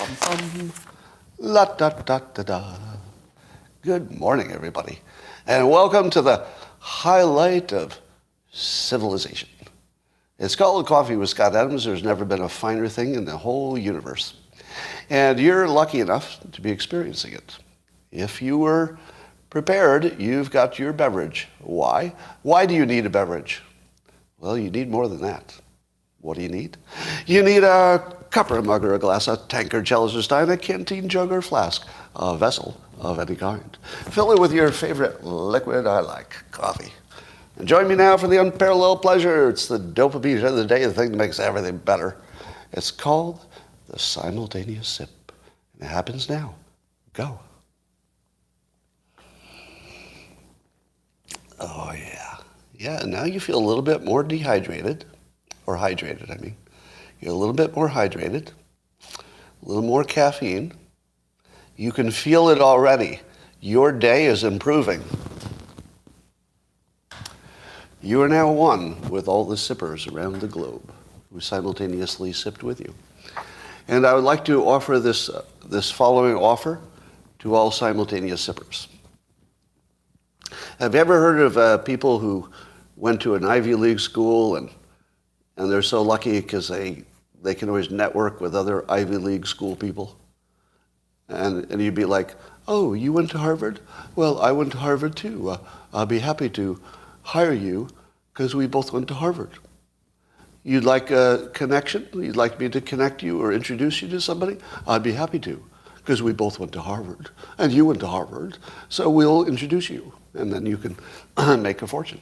bum. La da da da da. Good morning, everybody, and welcome to the highlight of civilization. It's called Coffee with Scott Adams. There's never been a finer thing in the whole universe. And you're lucky enough to be experiencing it. If you were prepared, you've got your beverage. Why? Why do you need a beverage? Well, you need more than that. What do you need? You need a cup or a mug or a glass, a tankard, chalice or stein, a canteen, jug or flask, a vessel of any kind. Fill it with your favorite liquid. I like coffee. And join me now for the unparalleled pleasure. It's the dopamine of the day, the thing that makes everything better. It's called the simultaneous sip. And it happens now. Go. Oh, yeah. Yeah, now you feel a little bit more dehydrated. Or hydrated, I mean. You're a little bit more hydrated, a little more caffeine. You can feel it already. Your day is improving. You are now one with all the sippers around the globe who simultaneously sipped with you. And I would like to offer this following offer to all simultaneous sippers. Have you ever heard of people who went to an Ivy League school and they're so lucky because they can always network with other Ivy League school people? And you'd be like, oh, you went to Harvard? Well, I went to Harvard too. I'll be happy to hire you because we both went to Harvard. You'd like a connection? You'd like me to connect you or introduce you to somebody? I'd be happy to because we both went to Harvard and you went to Harvard. So we'll introduce you and then you can make a fortune.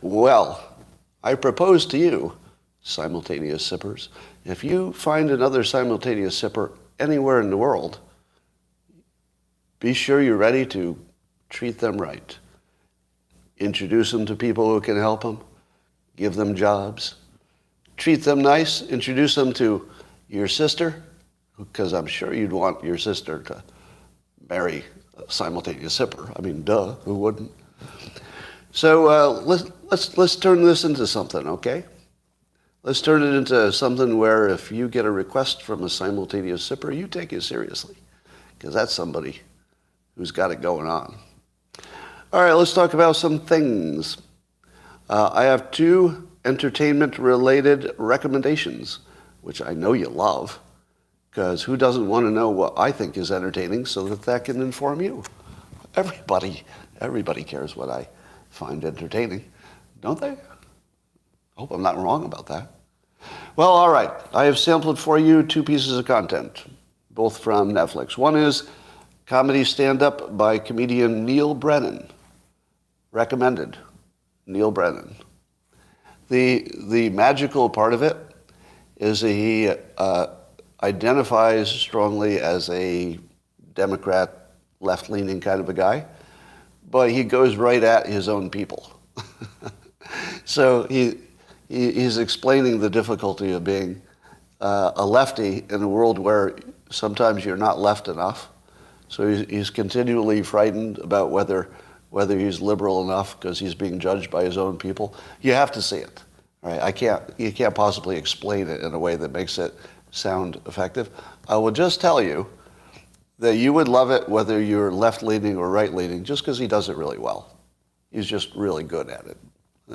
Well, I propose to you, simultaneous sippers, if you find another simultaneous sipper anywhere in the world, be sure you're ready to treat them right. Introduce them to people who can help them. Give them jobs. Treat them nice. Introduce them to your sister, because I'm sure you'd want your sister to marry a simultaneous sipper. I mean, duh, who wouldn't? So let's turn this into something, okay? Let's turn it into something where if you get a request from a simultaneous sipper, you take it seriously, because that's somebody who's got it going on. All right, let's talk about some things. I have 2 entertainment-related recommendations, which I know you love, because who doesn't want to know what I think is entertaining so that can inform you? Everybody cares what I find entertaining, don't they? Hope I'm not wrong about that. Well, all right. I have sampled for you 2 pieces of content, both from Netflix. One is comedy stand-up by comedian Neil Brennan. Recommended. Neil Brennan. The magical part of it is that he identifies strongly as a Democrat, left-leaning kind of a guy, but he goes right at his own people. So he's explaining the difficulty of being a lefty in a world where sometimes you're not left enough. So he's continually frightened about whether he's liberal enough because he's being judged by his own people. You have to see it. Right? You can't possibly explain it in a way that makes it sound effective. I will just tell you that you would love it whether you're left-leaning or right-leaning, just because he does it really well. He's just really good at it.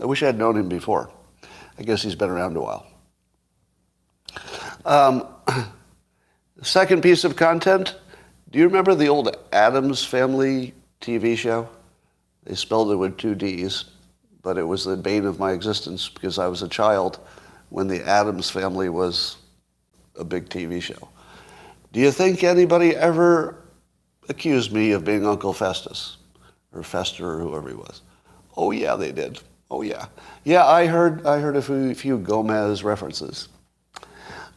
I wish I had known him before. I guess he's been around a while. The second piece of content, do you remember the old Addams Family TV show? They spelled it with 2 Ds, but it was the bane of my existence because I was a child when the Addams Family was a big TV show. Do you think anybody ever accused me of being Uncle Festus or Fester or whoever he was? Oh yeah, they did. Oh yeah. Yeah, I heard a few Gomez references.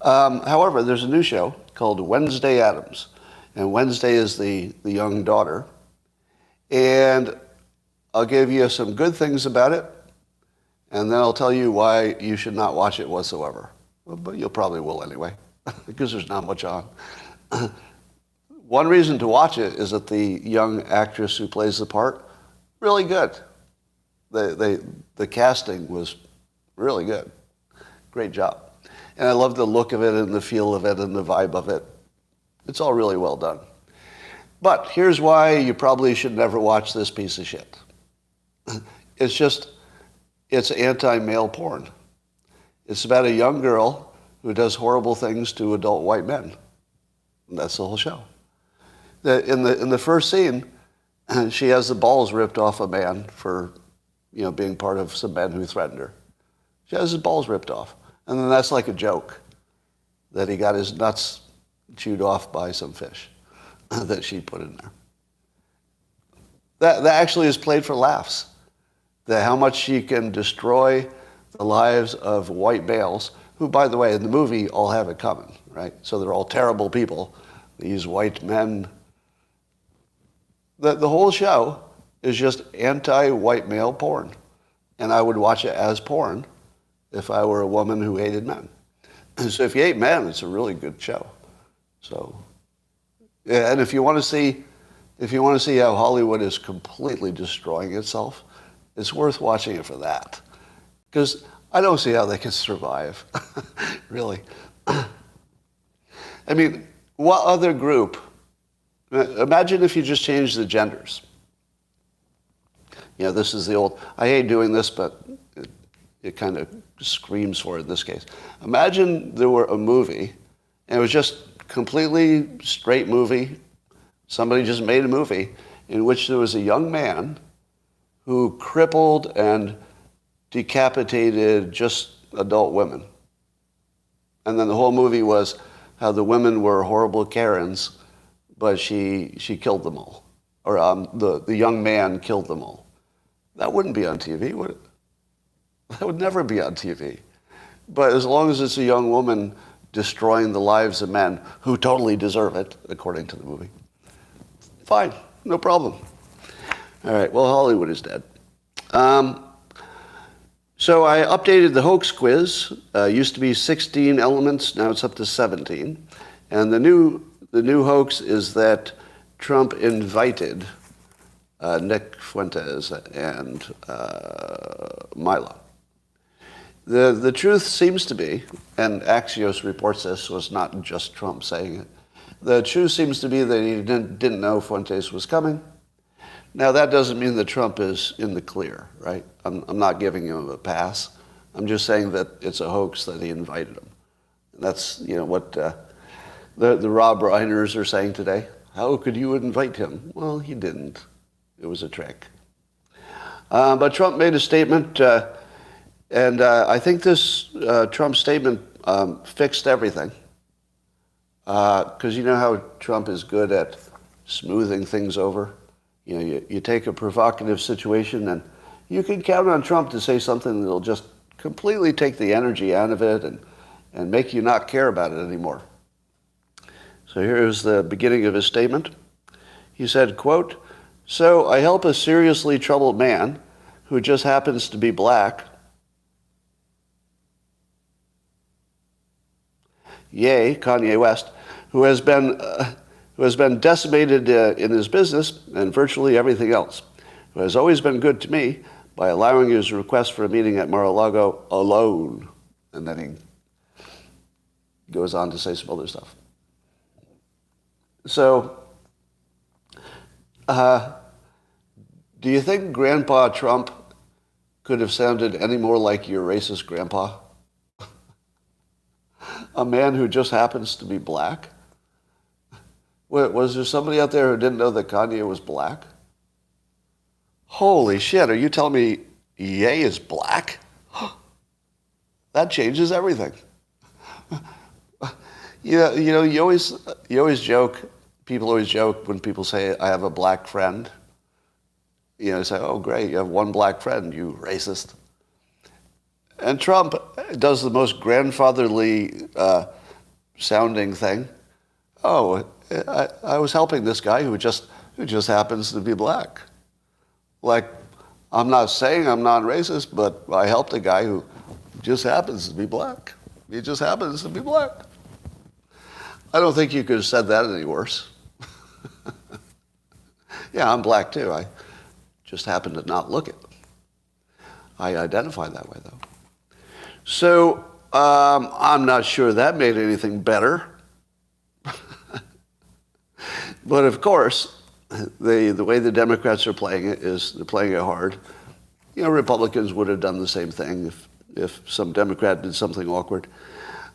However, there's a new show called Wednesday Addams, and Wednesday is the young daughter. And I'll give you some good things about it, and then I'll tell you why you should not watch it whatsoever. But you probably will anyway, because there's not much on. One reason to watch it is that the young actress who plays the part, really good. The casting was really good. Great job. And I love the look of it and the feel of it and the vibe of it. It's all really well done. But here's why you probably should never watch this piece of shit. It's anti-male porn. It's about a young girl who does horrible things to adult white men. And that's the whole show. In the first scene, she has the balls ripped off a man for, being part of some men who threatened her. She has his balls ripped off. And then that's like a joke, that he got his nuts chewed off by some fish that she put in there. That actually is played for laughs. That how much she can destroy the lives of white males, who, by the way, in the movie all have it common, right? So they're all terrible people. These white men. The whole show is just anti-white male porn. And I would watch it as porn if I were a woman who hated men. So if you hate men, it's a really good show. So, yeah, and if you want to see how Hollywood is completely destroying itself, it's worth watching it for that. Because I don't see how they can survive, really. I mean, what other group? Imagine if you just changed the genders. This is the old, I hate doing this, but it kind of screams for it in this case. Imagine there were a movie, and it was just completely straight movie. Somebody just made a movie in which there was a young man who crippled and decapitated just adult women. And then the whole movie was how the women were horrible Karens, but she killed them all. Or the young man killed them all. That wouldn't be on TV, would it? That would never be on TV. But as long as it's a young woman destroying the lives of men who totally deserve it, according to the movie, fine, no problem. All right, well, Hollywood is dead. So I updated the hoax quiz. Used to be 16 elements, now it's up to 17. And the new hoax is that Trump invited Nick Fuentes and Milo. The truth seems to be, and Axios reports this, so it's not just Trump saying it. The truth seems to be that he didn't know Fuentes was coming. Now, that doesn't mean that Trump is in the clear, right? I'm not giving him a pass. I'm just saying that it's a hoax that he invited him. And that's, what the Rob Reiners are saying today. How could you invite him? Well, he didn't. It was a trick. But Trump made a statement, and I think this Trump statement fixed everything. Because you know how Trump is good at smoothing things over? You take a provocative situation, and you can count on Trump to say something that'll just completely take the energy out of it and make you not care about it anymore. So here's the beginning of his statement. He said, quote, "So I help a seriously troubled man who just happens to be black. Yay, Kanye West, who has been decimated in his business and virtually everything else, who has always been good to me by allowing his request for a meeting at Mar-a-Lago alone." And then he goes on to say some other stuff. So, do you think Grandpa Trump could have sounded any more like your racist grandpa? A man who just happens to be black? Was there somebody out there who didn't know that Kanye was black? Holy shit, are you telling me Ye is black? That changes everything. You always joke, people always joke when people say, I have a black friend. Say, oh great, you have one black friend, you racist. And Trump does the most grandfatherly sounding thing. Oh, I was helping this guy who just happens to be black. Like, I'm not saying I'm non-racist, but I helped a guy who just happens to be black. He just happens to be black. I don't think you could have said that any worse. Yeah, I'm black too. I just happen to not look it. I identify that way, though. So I'm not sure that made anything better. But of course, the way the Democrats are playing it is they're playing it hard. Republicans would have done the same thing if some Democrat did something awkward.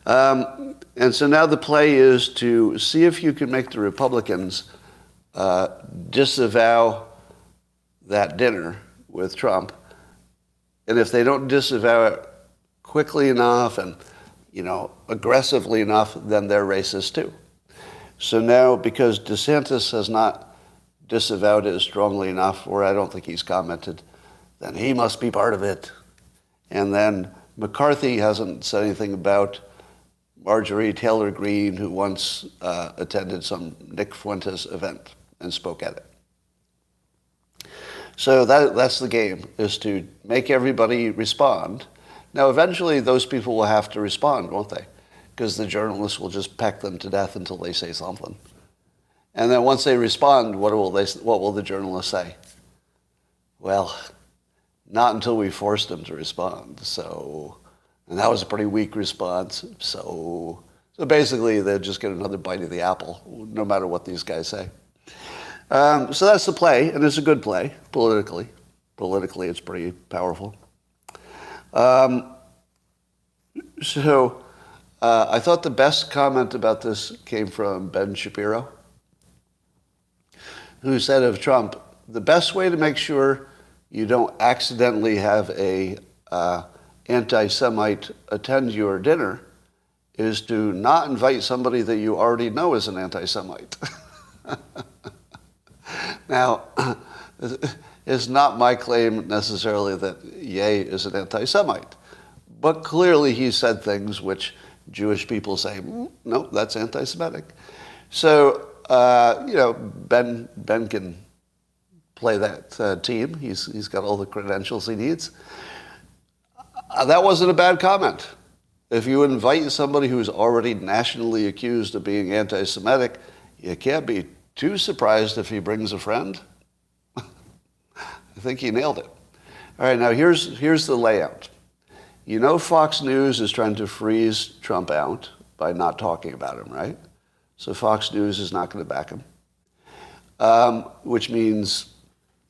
And so now the play is to see if you can make the Republicans disavow that dinner with Trump. And if they don't disavow it quickly enough and, aggressively enough, then they're racist too. So now, because DeSantis has not disavowed it strongly enough, or I don't think he's commented, then he must be part of it. And then McCarthy hasn't said anything about Marjorie Taylor Greene, who once attended some Nick Fuentes event and spoke at it. So that's the game, is to make everybody respond. Now, eventually, those people will have to respond, won't they? Because the journalists will just peck them to death until they say something. And then once they respond, what will the journalists say? Well, not until we forced them to respond. And that was a pretty weak response. So basically, they'll just get another bite of the apple, no matter what these guys say. So that's the play, and it's a good play, politically. Politically, it's pretty powerful. I thought the best comment about this came from Ben Shapiro, who said of Trump, the best way to make sure you don't accidentally have a anti-Semite attend your dinner is to not invite somebody that you already know is an anti-Semite. Now, it's not my claim necessarily that Ye is an anti-Semite, but clearly he said things which Jewish people say, no, that's anti-Semitic. So, Ben can play that team. He's got all the credentials he needs. That wasn't a bad comment. If you invite somebody who's already nationally accused of being anti-Semitic, you can't be too surprised if he brings a friend. I think he nailed it. All right, now here's the layout. Fox News is trying to freeze Trump out by not talking about him, right? So Fox News is not going to back him, which means,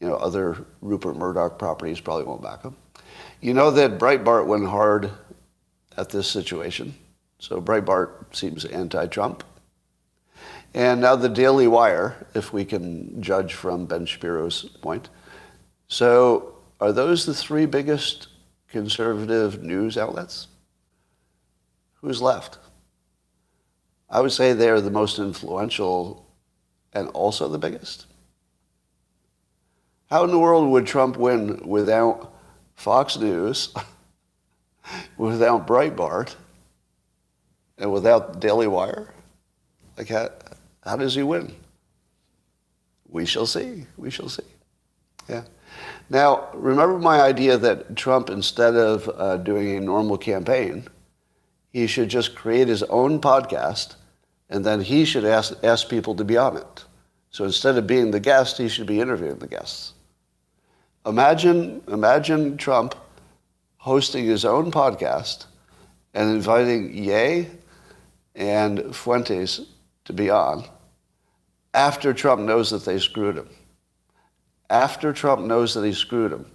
other Rupert Murdoch properties probably won't back him. That Breitbart went hard at this situation. So Breitbart seems anti-Trump. And now the Daily Wire, if we can judge from Ben Shapiro's point. So are those the three biggest conservative news outlets? Who's left? I would say they're the most influential and also the biggest. How in the world would Trump win without Fox News, without Breitbart, and without Daily Wire? How does he win? We shall see. We shall see. Yeah. Now, remember my idea that Trump, instead of doing a normal campaign, he should just create his own podcast, and then he should ask people to be on it. So instead of being the guest, he should be interviewing the guests. Imagine Trump hosting his own podcast and inviting Ye and Fuentes to be on after Trump knows that they screwed him. After Trump knows that he screwed him,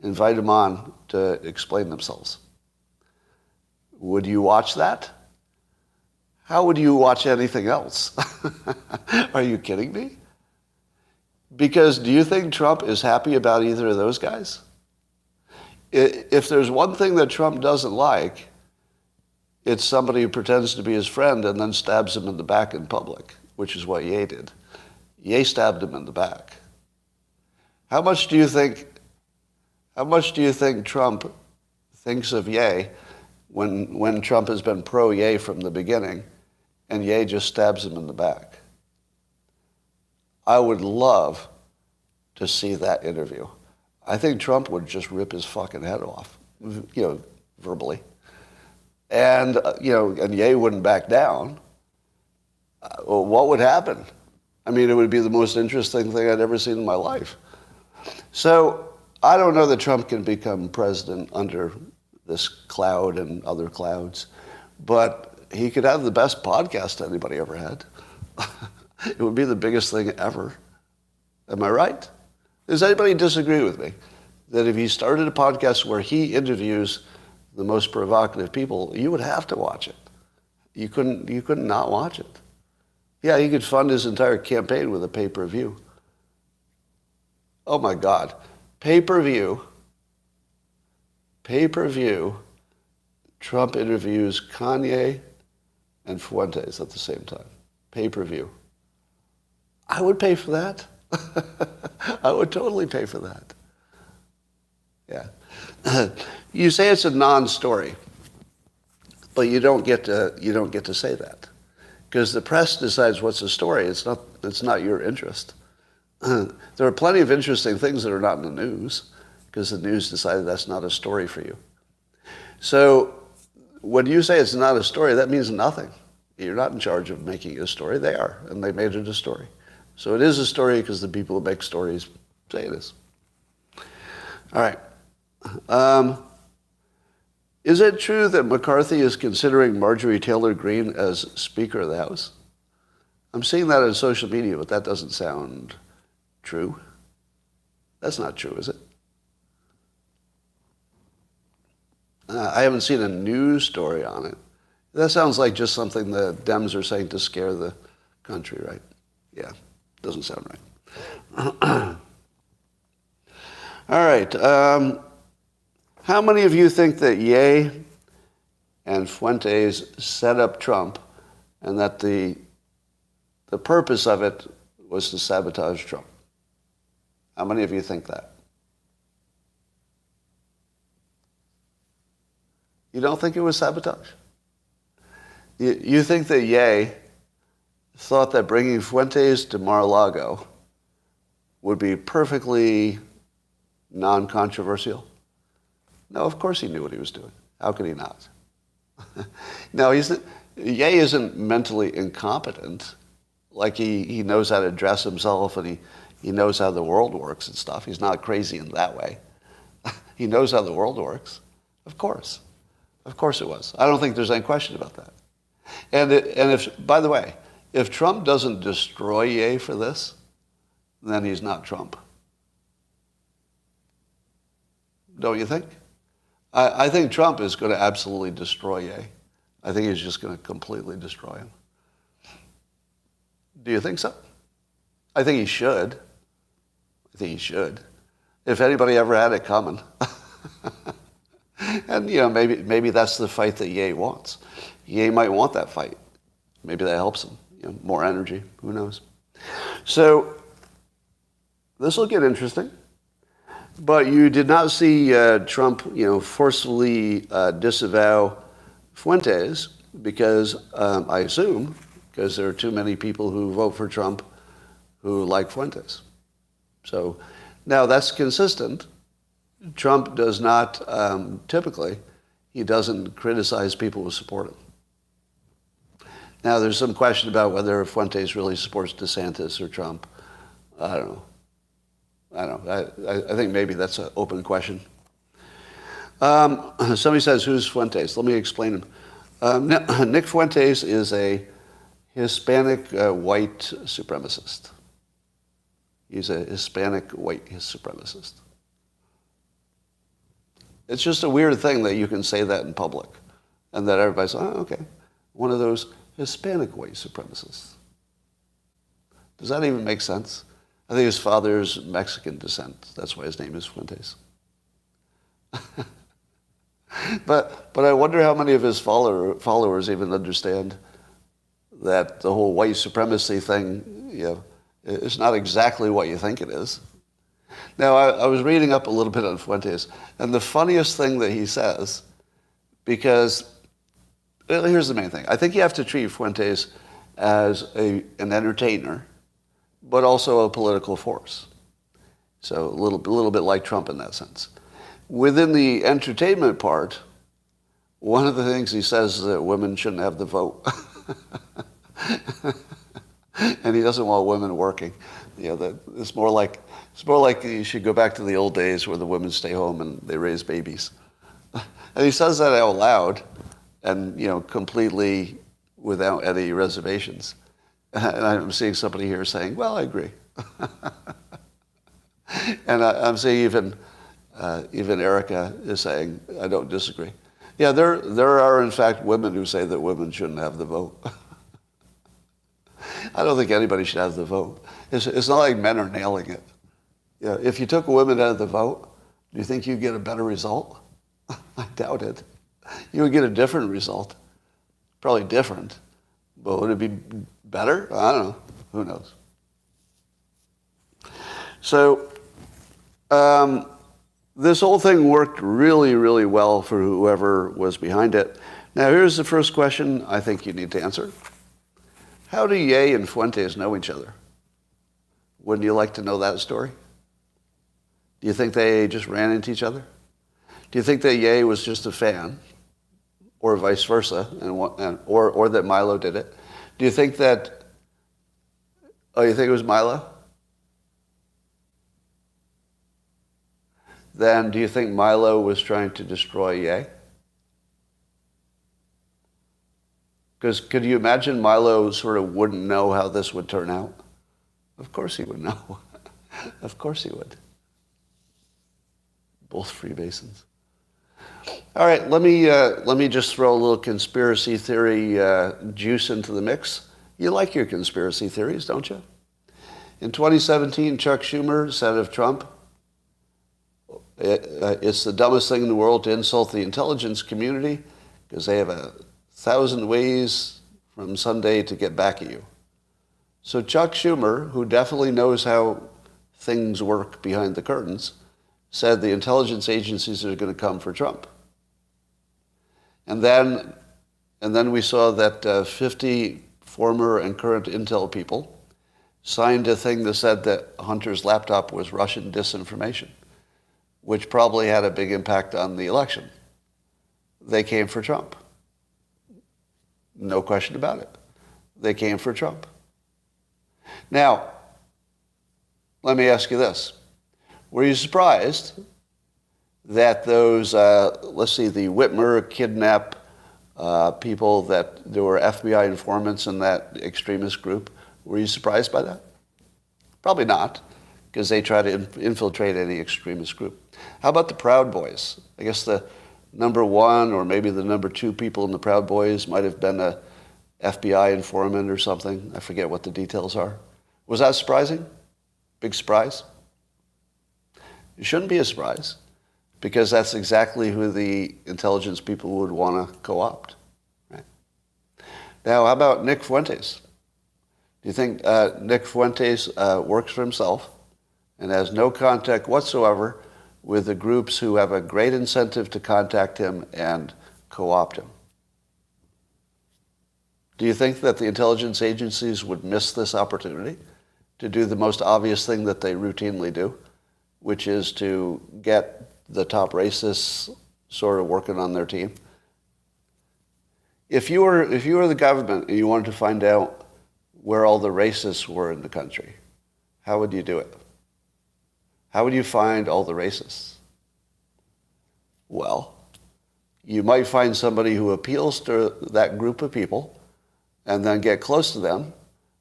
invite him on to explain themselves. Would you watch that? How would you watch anything else? Are you kidding me? Because do you think Trump is happy about either of those guys? If there's one thing that Trump doesn't like, it's somebody who pretends to be his friend and then stabs him in the back in public, which is what Ye did. Ye stabbed him in the back. How much do you think Trump thinks of Ye when Trump has been pro-Ye from the beginning and Ye just stabs him in the back? I would love to see that interview. I think Trump would just rip his fucking head off, verbally. And, and Ye wouldn't back down. What would happen? I mean, it would be the most interesting thing I'd ever seen in my life. So I don't know that Trump can become president under this cloud and other clouds. but he could have the best podcast anybody ever had. It would be the biggest thing ever. Am I right? Does anybody disagree with me that if he started a podcast where he interviews the most provocative people, you would have to watch it? You couldn't not watch it. Yeah, he could fund his entire campaign with a pay-per-view. Oh my God. Pay-per-view, Trump interviews Kanye and Fuentes at the same time. Pay-per-view. I would pay for that. I would totally pay for that. Yeah. You say it's a non-story, but you don't get to say that, because the press decides what's a story. It's not your interest. There are plenty of interesting things that are not in the news, because the news decided that's not a story for you. So when you say it's not a story, that means nothing. You're not in charge of making it a story. They are, and they made it a story. So it is a story because the people who make stories say it is. All right. Is it true that McCarthy is considering Marjorie Taylor Greene as Speaker of the House? I'm seeing that on social media, but that doesn't sound true. That's not true, is it? I haven't seen a news story on it. That sounds like just something the Dems are saying to scare the country, right? Yeah, doesn't sound right. All right. How many of you think that Ye and Fuentes set up Trump and that the purpose of it was to sabotage Trump? How many of you think that? You don't think it was sabotage? You think that Ye thought that bringing Fuentes to Mar-a-Lago would be perfectly non-controversial? No, of course he knew what he was doing. How could he not? No, Ye isn't mentally incompetent. Like he knows how to dress himself and he knows how the world works and stuff. He's not crazy in that way. He knows how the world works. Of course. Of course it was. I don't think there's any question about that. And if, by the way, if Trump doesn't destroy Ye for this, then he's not Trump. Don't you think? I think Trump is going to absolutely destroy Ye. I think he's just going to completely destroy him. Do you think so? I think he should. I think he should. If anybody ever had it coming. And, maybe that's the fight that Ye wants. Ye might want that fight. Maybe that helps him. More energy. Who knows? So this will get interesting. But you did not see Trump, forcefully disavow Fuentes because, I assume, because there are too many people who vote for Trump who like Fuentes. So now that's consistent. Trump does not, typically, he doesn't criticize people who support him. Now there's some question about whether Fuentes really supports DeSantis or Trump. I don't know. I think maybe that's an open question. Somebody says, who's Fuentes? Let me explain him. Nick Fuentes is a Hispanic white supremacist. He's a Hispanic white supremacist. It's just a weird thing that you can say that in public and that everybody's, okay, one of those Hispanic white supremacists. Does that even make sense? I think his father's Mexican descent. That's why his name is Fuentes. But I wonder how many of his followers even understand that the whole white supremacy thing, is not exactly what you think it is. Now, I was reading up a little bit on Fuentes, and the funniest thing that he says, because here's the main thing. I think you have to treat Fuentes as an entertainer, but also a political force. So a little bit like Trump in that sense. Within the entertainment part, one of the things he says is that women shouldn't have the vote. And he doesn't want women working. That it's more like you should go back to the old days where the women stay home and they raise babies. And he says that out loud, and completely without any reservations. And I'm seeing somebody here saying, well, I agree. And I'm seeing even Erica is saying, I don't disagree. Yeah, there are in fact women who say that women shouldn't have the vote. I don't think anybody should have the vote. It's not like men are nailing it. If you took women out of the vote, do you think you'd get a better result? I doubt it. You would get a different result. Probably different. But would it be better? I don't know. Who knows? So this whole thing worked really, really well for whoever was behind it. Now, here's the first question I think you need to answer. How do Ye and Fuentes know each other? Wouldn't you like to know that story? Do you think they just ran into each other? Do you think that Ye was just a fan, or vice versa, or that Milo did it? Do you think that? Oh, you think it was Milo? Then do you think Milo was trying to destroy Ye? Because could you imagine Milo sort of wouldn't know how this would turn out? Of course he would know. Of course he would. Both Freemasons. All right, let me just throw a little conspiracy theory juice into the mix. You like your conspiracy theories, don't you? In 2017, Chuck Schumer said of Trump, it's the dumbest thing in the world to insult the intelligence community because they have 1,000 ways from Sunday to get back at you. So Chuck Schumer, who definitely knows how things work behind the curtains, said the intelligence agencies are going to come for Trump. And then we saw that 50 former and current intel people signed a thing that said that Hunter's laptop was Russian disinformation, which probably had a big impact on the election. They came for Trump. No question about it. They came for Trump. Now, let me ask you this. Were you surprised that those, let's see, the Whitmer kidnap people, that there were FBI informants in that extremist group? Were you surprised by that? Probably not, because they try to infiltrate any extremist group. How about the Proud Boys? I guess the number one or maybe the number two people in the Proud Boys might have been a FBI informant or something. I forget what the details are. Was that surprising? Big surprise? It shouldn't be a surprise, because that's exactly who the intelligence people would want to co-opt. Right? Now, how about Nick Fuentes? Do you think Nick Fuentes works for himself and has no contact whatsoever with the groups who have a great incentive to contact him and co-opt him? Do you think that the intelligence agencies would miss this opportunity to do the most obvious thing that they routinely do, which is to get the top racists sort of working on their team? If you were the government and you wanted to find out where all the racists were in the country, how would you do it? How would you find all the racists? Well, you might find somebody who appeals to that group of people and then get close to them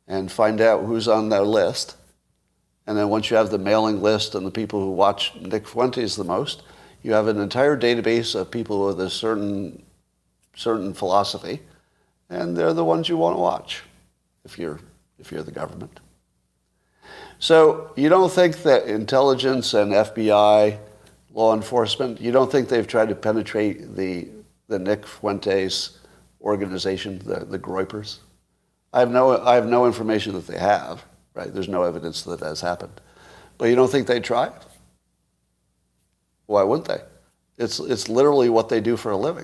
and find out who's on their list. And then once you have the mailing list and the people who watch Nick Fuentes the most, you have an entire database of people with a certain philosophy, and they're the ones you want to watch if you're the government. So you don't think that intelligence and FBI, law enforcement, you don't think they've tried to penetrate the Nick Fuentes organization, the Groypers? I have no information that they have. Right? There's no evidence that has happened. But you don't think they'd try? Why wouldn't they? It's literally what they do for a living.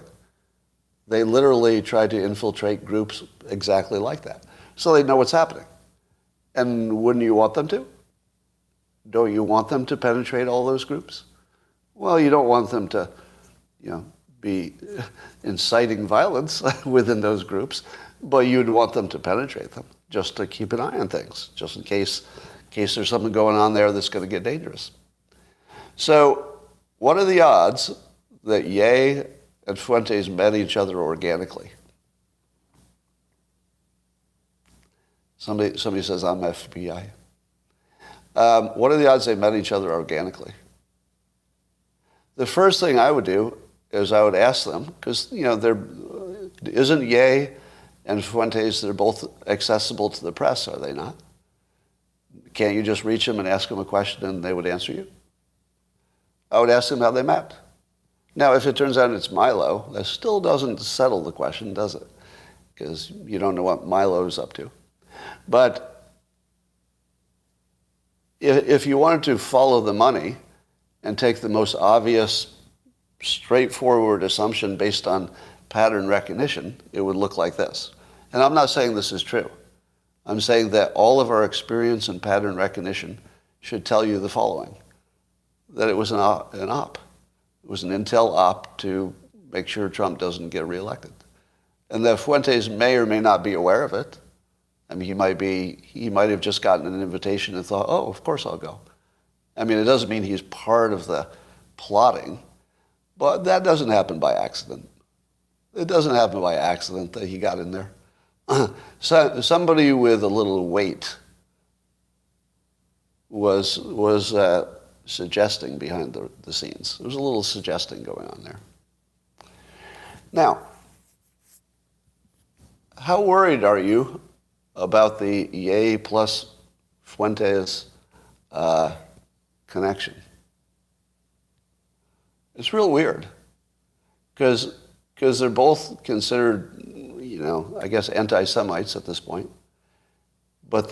They literally try to infiltrate groups exactly like that. So they know what's happening. And wouldn't you want them to? Don't you want them to penetrate all those groups? Well, you don't want them to, be inciting violence within those groups, but you'd want them to penetrate them, just to keep an eye on things, just in case there's something going on there that's going to get dangerous. So what are the odds that Ye and Fuentes met each other organically? Somebody says, I'm FBI. What are the odds they met each other organically? The first thing I would do is I would ask them, because, isn't Ye and Fuentes, they're both accessible to the press, are they not? Can't you just reach them and ask them a question and they would answer you? I would ask them how they met. Now, if it turns out it's Milo, that still doesn't settle the question, does it? Because you don't know what Milo's up to. But if you wanted to follow the money and take the most obvious, straightforward assumption based on pattern recognition, it would look like this. And I'm not saying this is true. I'm saying that all of our experience in pattern recognition should tell you the following, that it was an op. It was an intel op to make sure Trump doesn't get reelected. And that Fuentes may or may not be aware of it. I mean, he might have just gotten an invitation and thought, oh, of course I'll go. I mean, it doesn't mean he's part of the plotting, but that doesn't happen by accident. It doesn't happen by accident that he got in there. So somebody with a little weight was suggesting behind the scenes. There was a little suggesting going on there. Now, how worried are you about the Ye plus Fuentes connection? It's real weird, because they're both considered, I guess, anti-Semites at this point, but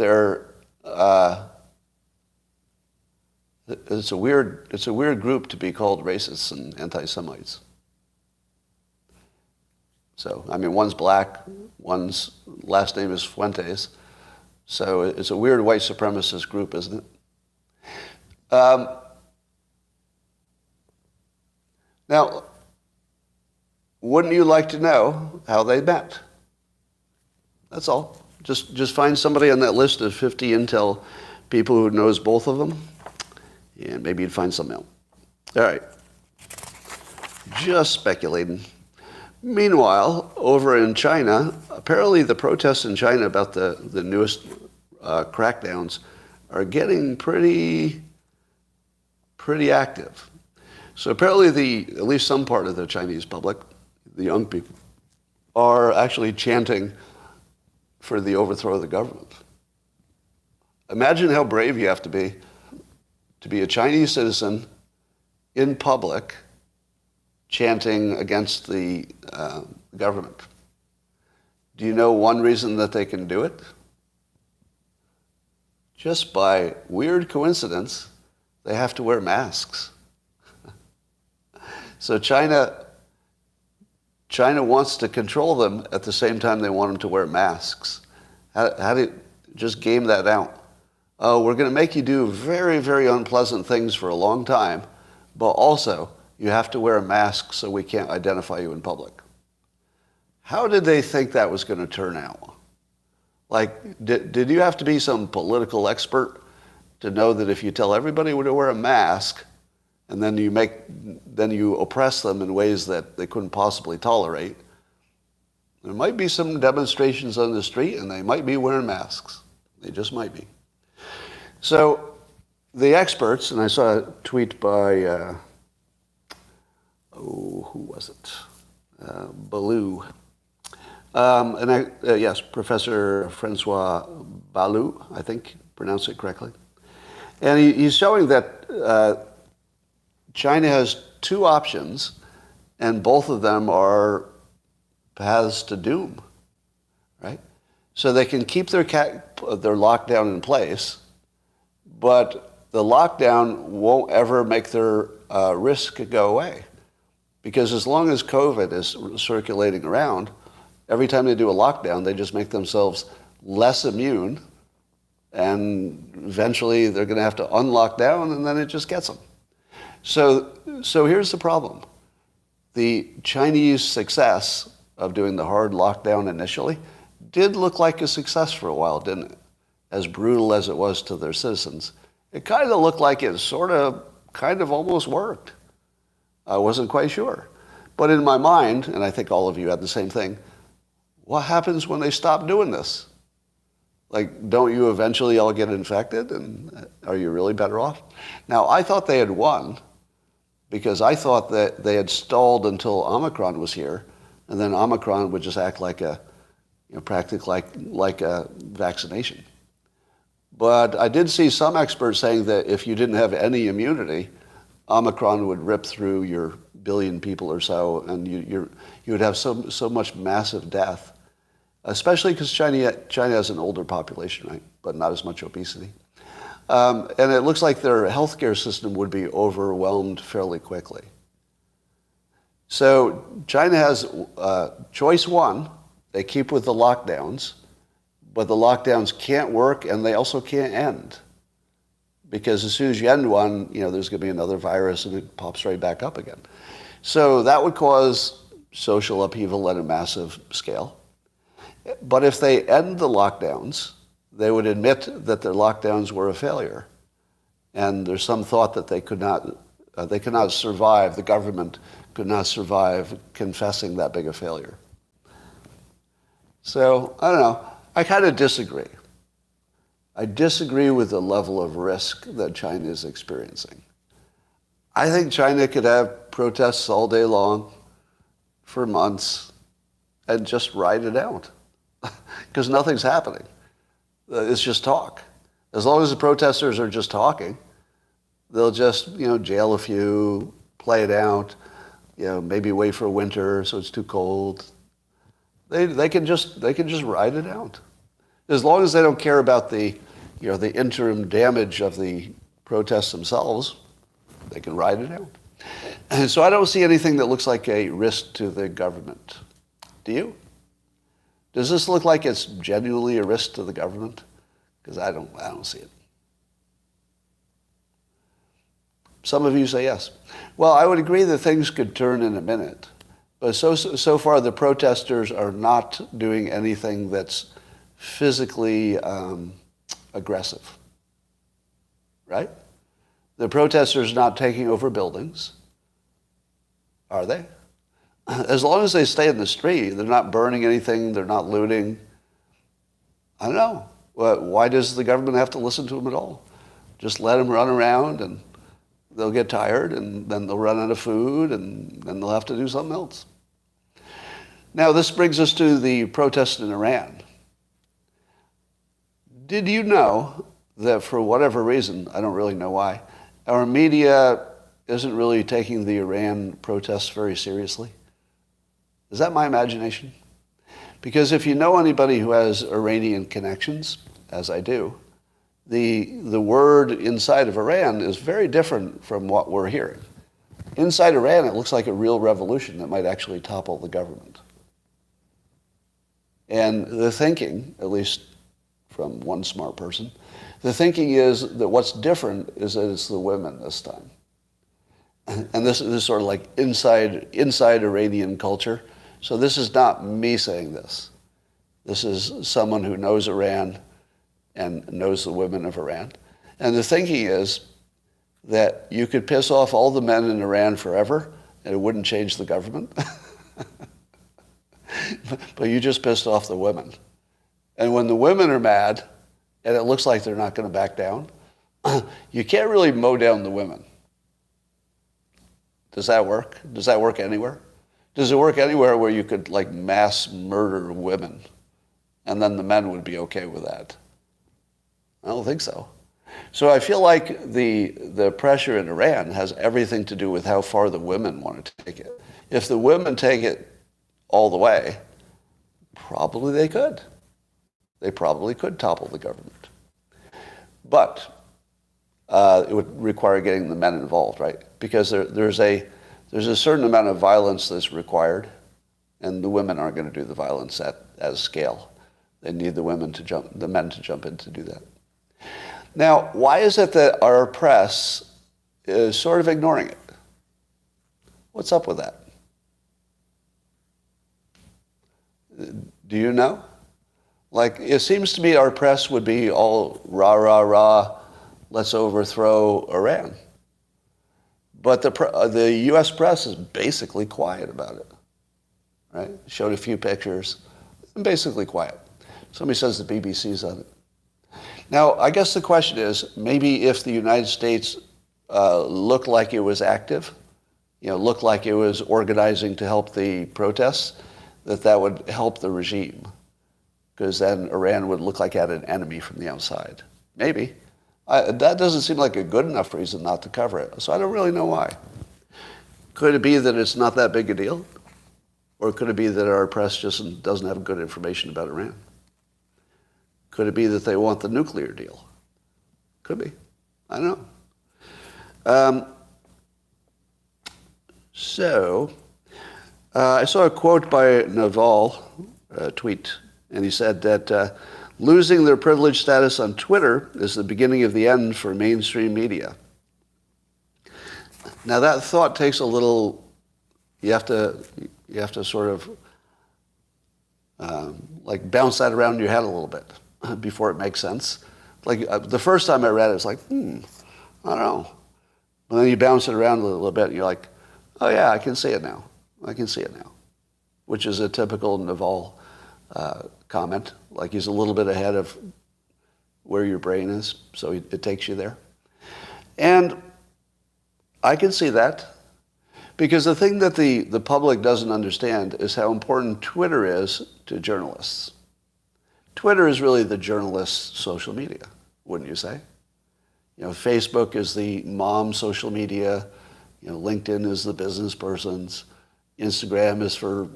it's a weird group to be called racists and anti-Semites. So, I mean, one's black, one's last name is Fuentes, so it's a weird white supremacist group, isn't it? Now, wouldn't you like to know how they met? That's all. Just find somebody on that list of 50 intel people who knows both of them, and maybe you'd find something else. All right. Just speculating. Meanwhile, over in China, apparently the protests in China about the newest crackdowns are getting pretty active. So apparently at least some part of the Chinese public, the young people, are actually chanting for the overthrow of the government. Imagine how brave you have to be a Chinese citizen in public chanting against the government. Do you know one reason that they can do it? Just by weird coincidence, they have to wear masks. So China wants to control them at the same time they want them to wear masks. How do you just game that out? Oh, we're going to make you do very, very unpleasant things for a long time, but also you have to wear a mask so we can't identify you in public. How did they think that was going to turn out? Like, did you have to be some political expert to know that if you tell everybody to wear a mask, and then you oppress them in ways that they couldn't possibly tolerate, there might be some demonstrations on the street and they might be wearing masks. They just might be. So the experts, and I saw a tweet by, who was it? Balou. Yes, Professor Francois Balou, I think, pronounced it correctly. And he's showing that China has two options, and both of them are paths to doom, right? So they can keep their lockdown in place, but the lockdown won't ever make their risk go away. Because as long as COVID is circulating around, every time they do a lockdown, they just make themselves less immune, and eventually they're going to have to unlock down, and then it just gets them. So here's the problem. The Chinese success of doing the hard lockdown initially did look like a success for a while, didn't it? As brutal as it was to their citizens. It kind of looked like it kind of almost worked. I wasn't quite sure. But in my mind, and I think all of you had the same thing, what happens when they stop doing this? Like, don't you eventually all get infected? And are you really better off? Now, I thought they had won because I thought that they had stalled until Omicron was here, and then Omicron would just act like a, practically like a vaccination. But I did see some experts saying that if you didn't have any immunity, Omicron would rip through your billion people or so, and you would have so much massive death, especially because China has an older population, right? But not as much obesity. And it looks like their healthcare system would be overwhelmed fairly quickly. So China has choice one. They keep with the lockdowns, but the lockdowns can't work and they also can't end. Because as soon as you end one, there's going to be another virus and it pops right back up again. So that would cause social upheaval at a massive scale. But if they end the lockdowns, they would admit that their lockdowns were a failure. And there's some thought that they could not survive, the government could not survive confessing that big a failure. So, I don't know, I kind of disagree. I disagree with the level of risk that China is experiencing. I think China could have protests all day long for months and just ride it out because nothing's happening. It's just talk. As long as the protesters are just talking, they'll just, jail a few, play it out, maybe wait for winter so it's too cold. They can just ride it out. As long as they don't care about the interim damage of the protests themselves, they can ride it out. And so I don't see anything that looks like a risk to the government. Do you? Does this look like it's genuinely a risk to the government? Because I don't see it. Some of you say yes. Well, I would agree that things could turn in a minute. But so far the protesters are not doing anything that's physically aggressive, right? The protesters not taking over buildings, are they? As long as they stay in the street, they're not burning anything, they're not looting. I don't know. Why does the government have to listen to them at all? Just let them run around and they'll get tired and then they'll run out of food and then they'll have to do something else. Now, this brings us to the protests in Iran. Did you know that for whatever reason, I don't really know why, our media isn't really taking the Iran protests very seriously? Is that my imagination? Because if you know anybody who has Iranian connections, as I do, the word inside of Iran is very different from what we're hearing. Inside Iran, it looks like a real revolution that might actually topple the government. And the thinking, at least from one smart person, the thinking is that what's different is that it's the women this time. And this is sort of like inside Iranian culture. So this is not me saying this. This is someone who knows Iran and knows the women of Iran. And the thinking is that you could piss off all the men in Iran forever and it wouldn't change the government. But you just pissed off the women. And when the women are mad, and it looks like they're not going to back down, you can't really mow down the women. Does that work? Does that work anywhere? Does it work anywhere where you could like mass murder women and then the men would be okay with that? I don't think so. So I feel like the pressure in Iran has everything to do with how far the women want to take it. If the women take it all the way, probably they could. They probably could topple the government. But it would require getting the men involved, right? Because there's a certain amount of violence that's required, and the women aren't going to do the violence at scale. They need the men to jump in to do that. Now, why is it that our press is sort of ignoring it? What's up with that? Do you know? Like, it seems to me our press would be all rah, rah, rah, let's overthrow Iran. But the U.S. press is basically quiet about it, right? Showed a few pictures, and basically quiet. Somebody says the BBC's on it. Now, I guess the question is, maybe if the United States looked like it was active, looked like it was organizing to help the protests, that would help the regime, because then Iran would look like it had an enemy from the outside. Maybe. That doesn't seem like a good enough reason not to cover it, so I don't really know why. Could it be that it's not that big a deal? Or could it be that our press just doesn't have good information about Iran? Could it be that they want the nuclear deal? Could be. I don't know. I saw a quote by Naval, a tweet, and he said that losing their privileged status on Twitter is the beginning of the end for mainstream media. Now that thought takes a little, you have to sort of bounce that around in your head a little bit before it makes sense. Like the first time I read it, it's like, I don't know. And then you bounce it around a little bit and you're like, oh yeah, I can see it now. Which is a typical Naval comment. Like he's a little bit ahead of where your brain is, so it takes you there. And I can see that, because the thing that the public doesn't understand is how important Twitter is to journalists. Twitter is really the journalist's social media, wouldn't you say? Facebook is the mom social media, LinkedIn is the business person's, Instagram is for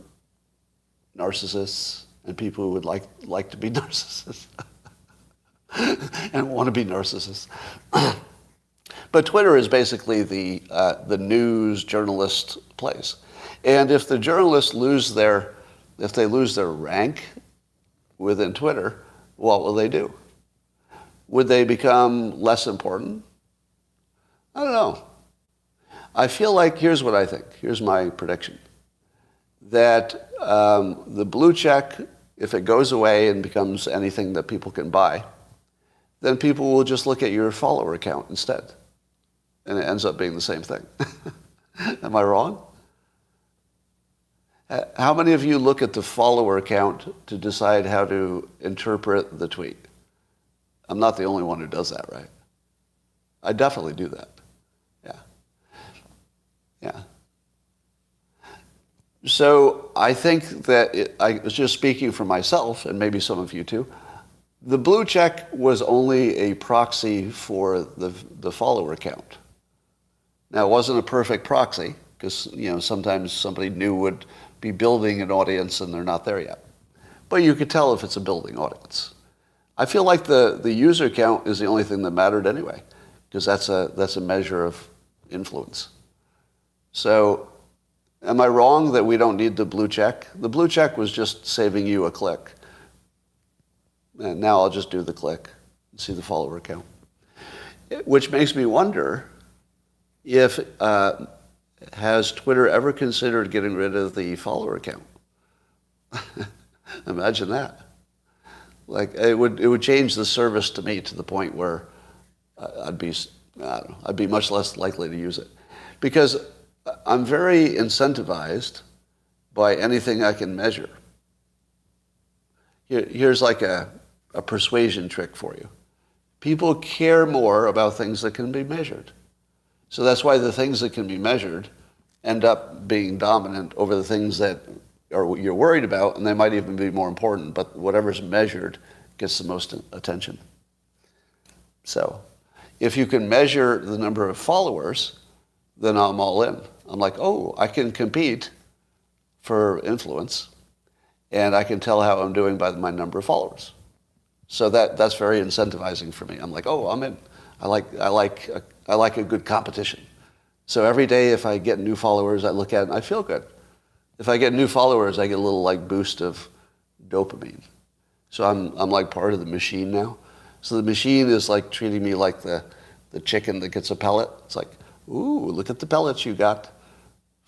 narcissists and people who would like to be narcissists and want to be narcissists. But Twitter is basically the news journalist place. And if the journalists lose their rank within Twitter, what will they do? Would they become less important? I don't know. I feel like, here's what I think. Here's my prediction. That the blue check, if it goes away and becomes anything that people can buy, then people will just look at your follower count instead. And it ends up being the same thing. Am I wrong? How many of you look at the follower count to decide how to interpret the tweet? I'm not the only one who does that, right? I definitely do that. Yeah. So I think that I was just speaking for myself, and maybe some of you too, the blue check was only a proxy for the follower count. Now, it wasn't a perfect proxy, because sometimes somebody new would be building an audience and they're not there yet. But you could tell if it's a building audience. I feel like the user count is the only thing that mattered anyway, because that's a measure of influence. So, am I wrong that we don't need the blue check? The blue check was just saving you a click. And now I'll just do the click and see the follower count. Which makes me wonder if, has Twitter ever considered getting rid of the follower count? Imagine that. Like, it would change the service to me to the point where I'd be much less likely to use it. Because I'm very incentivized by anything I can measure. Here's like a persuasion trick for you. People care more about things that can be measured. So that's why the things that can be measured end up being dominant over the things that you're worried about, and they might even be more important, but whatever's measured gets the most attention. So if you can measure the number of followers, then I'm all in. I'm like, oh, I can compete for influence, and I can tell how I'm doing by my number of followers. So that's very incentivizing for me. I'm like, oh, I'm in. I like a good competition. So every day if I get new followers, I look at it and I feel good. If I get new followers, I get a little boost of dopamine. So I'm like part of the machine now. So the machine is treating me like the chicken that gets a pellet. It's like, ooh, look at the pellets you got.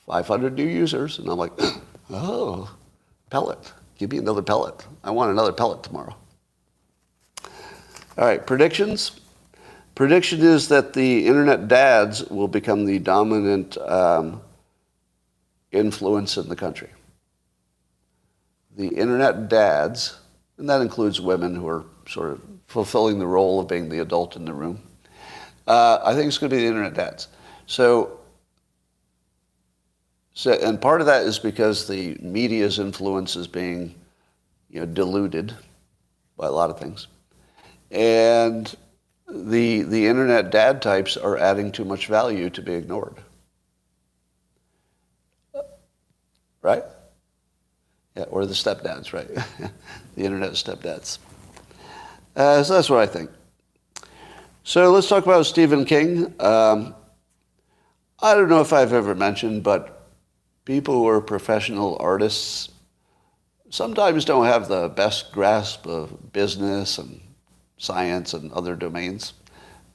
500 new users. And I'm like, oh, pellet. Give me another pellet. I want another pellet tomorrow. All right, predictions. Prediction is that the internet dads will become the dominant influence in the country. The internet dads, and that includes women who are sort of fulfilling the role of being the adult in the room. I think it's going to be the internet dads. So, and part of that is because the media's influence is being, diluted by a lot of things. And the internet dad types are adding too much value to be ignored. Right? Yeah, or the stepdads, right? The internet stepdads. So that's what I think. So let's talk about Stephen King. I don't know if I've ever mentioned, but people who are professional artists sometimes don't have the best grasp of business and science and other domains,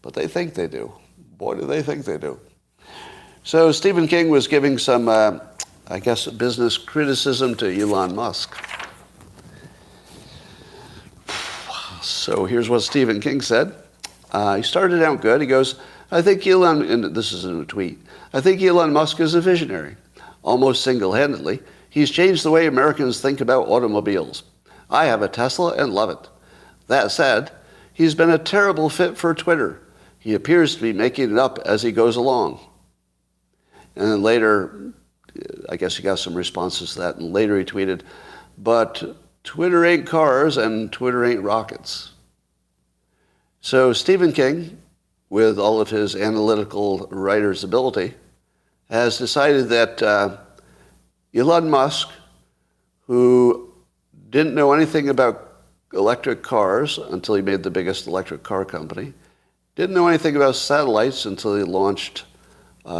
but they think they do. Boy, do they think they do. So Stephen King was giving some, business criticism to Elon Musk. So here's what Stephen King said. He started out good. He goes, I think and this is in a tweet, I think Elon Musk is a visionary. Almost single-handedly, he's changed the way Americans think about automobiles. I have a Tesla and love it. That said, he's been a terrible fit for Twitter. He appears to be making it up as he goes along. And then later, I guess he got some responses to that, and later he tweeted, but Twitter ain't cars and Twitter ain't rockets. So Stephen King, with all of his analytical writer's ability, has decided that Elon Musk, who didn't know anything about electric cars until he made the biggest electric car company, didn't know anything about satellites until he launched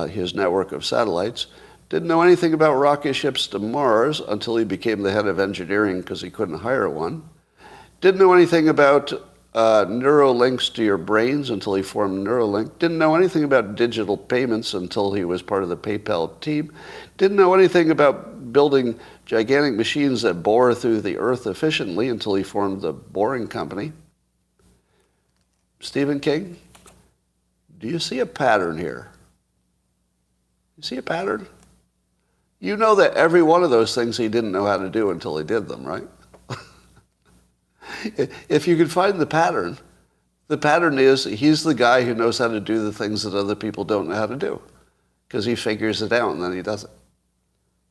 his network of satellites, didn't know anything about rocket ships to Mars until he became the head of engineering because he couldn't hire one, didn't know anything about neurolinks to your brains until he formed Neuralink, didn't know anything about digital payments until he was part of the PayPal team, didn't know anything about building gigantic machines that bore through the earth efficiently until he formed the Boring Company. Stephen King, do you see a pattern here? You see a pattern? You know that every one of those things he didn't know how to do until he did them, right? If you can find the pattern is he's the guy who knows how to do the things that other people don't know how to do because he figures it out and then he does it.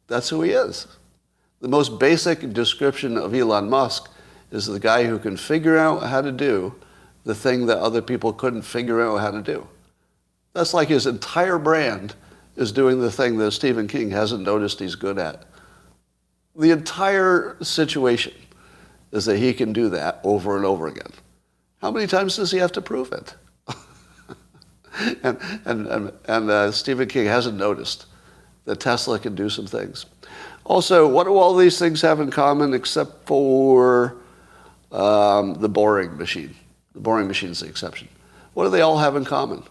That's who he is. The most basic description of Elon Musk is the guy who can figure out how to do the thing that other people couldn't figure out how to do. That's like his entire brand is doing the thing that Stephen King hasn't noticed he's good at. The entire situation is that he can do that over and over again. How many times does he have to prove it? and Stephen King hasn't noticed that Tesla can do some things. Also, what do all these things have in common except for the boring machine? The boring machine is the exception. What do they all have in common?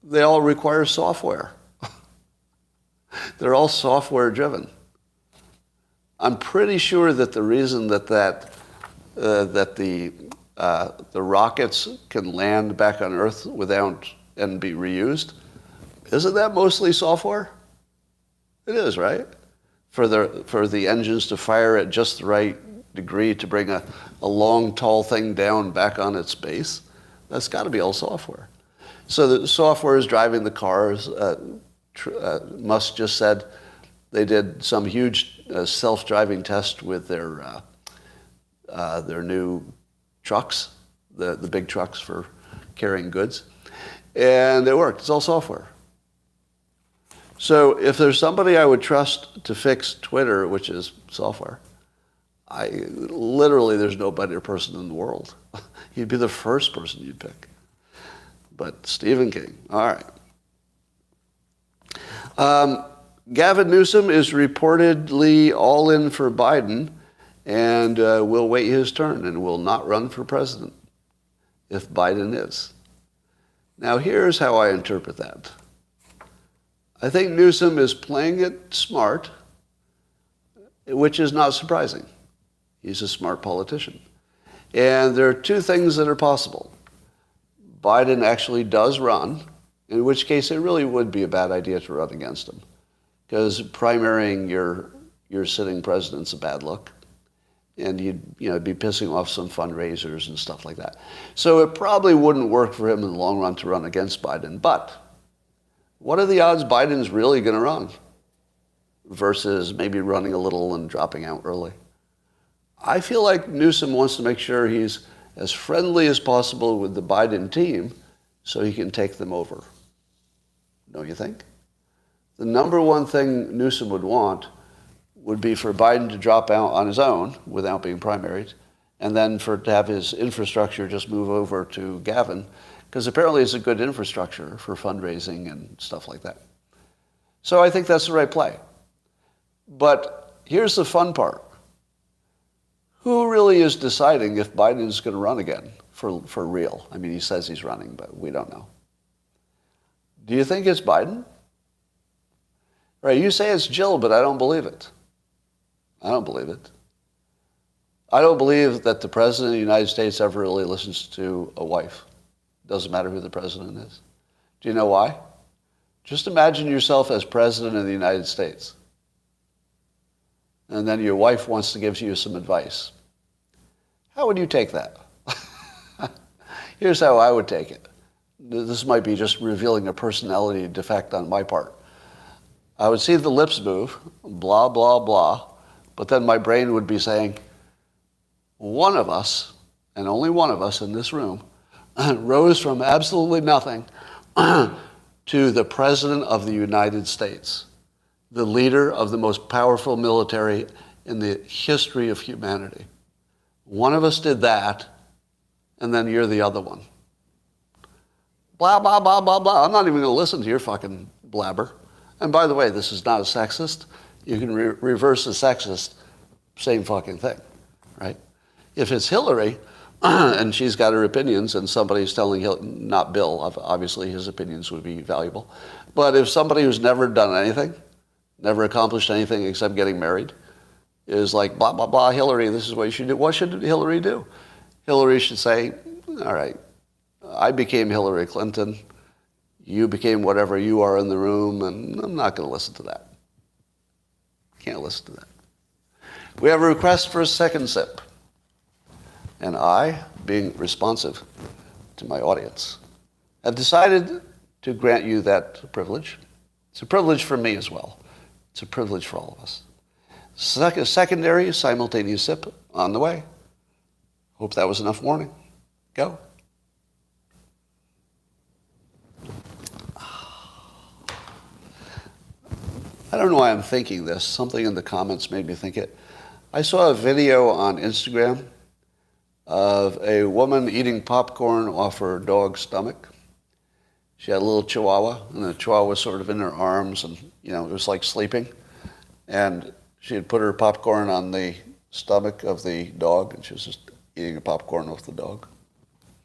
They all require software. They're all software driven. I'm pretty sure that the reason that the rockets can land back on Earth without and be reused, isn't that mostly software? It is, right? For the engines to fire at just the right degree to bring a long, tall thing down back on its base. That's got to be all software. So the software is driving the cars. Musk just said they did some huge self-driving test with their new trucks, the big trucks for carrying goods, and it worked. It's all software. So if there's somebody I would trust to fix Twitter, which is software, literally there's no better person in the world. He'd be the first person you'd pick. But Stephen King, all right. Gavin Newsom is reportedly all in for Biden and will wait his turn and will not run for president if Biden is. Now, here's how I interpret that. I think Newsom is playing it smart, which is not surprising. He's a smart politician. And there are two things that are possible. Biden actually does run, in which case it really would be a bad idea to run against him, because primarying your sitting president's a bad look, and you'd be pissing off some fundraisers and stuff like that. So it probably wouldn't work for him in the long run to run against Biden. But what are the odds Biden's really going to run versus maybe running a little and dropping out early? I feel like Newsom wants to make sure he's as friendly as possible with the Biden team so he can take them over. Don't you think? The number one thing Newsom would want would be for Biden to drop out on his own without being primaried, and then to have his infrastructure just move over to Gavin, because apparently it's a good infrastructure for fundraising and stuff like that. So I think that's the right play. But here's the fun part. Who really is deciding if Biden's going to run again for real? I mean, he says he's running, but we don't know. Do you think it's Biden? Right, you say it's Jill, but I don't believe it. I don't believe it. I don't believe that the president of the United States ever really listens to a wife. Doesn't matter who the president is. Do you know why? Just imagine yourself as president of the United States. And then your wife wants to give you some advice. How would you take that? Here's how I would take it. This might be just revealing a personality defect on my part. I would see the lips move, blah, blah, blah, but then my brain would be saying, one of us, and only one of us in this room, rose from absolutely nothing to the President of the United States, the leader of the most powerful military in the history of humanity. One of us did that, and then you're the other one. Blah, blah, blah, blah, blah. I'm not even going to listen to your fucking blabber. And by the way, this is not a sexist. You can reverse a sexist, same fucking thing, right? If it's Hillary, and she's got her opinions, and somebody's telling not Bill, obviously his opinions would be valuable, but if somebody who's never done anything, never accomplished anything except getting married, is like, blah, blah, blah, Hillary, this is what you should do. What should Hillary do? Hillary should say, all right, I became Hillary Clinton. You became whatever you are in the room, and I'm not going to listen to that. Can't listen to that. We have a request for a second sip. And I, being responsive to my audience, have decided to grant you that privilege. It's a privilege for me as well. It's a privilege for all of us. Secondary simultaneous sip on the way. Hope that was enough warning. Go. I don't know why I'm thinking this. Something in the comments made me think it. I saw a video on Instagram of a woman eating popcorn off her dog's stomach. She had a little chihuahua, and the chihuahua was sort of in her arms, and it was like sleeping. And she had put her popcorn on the stomach of the dog, and she was just eating the popcorn off the dog.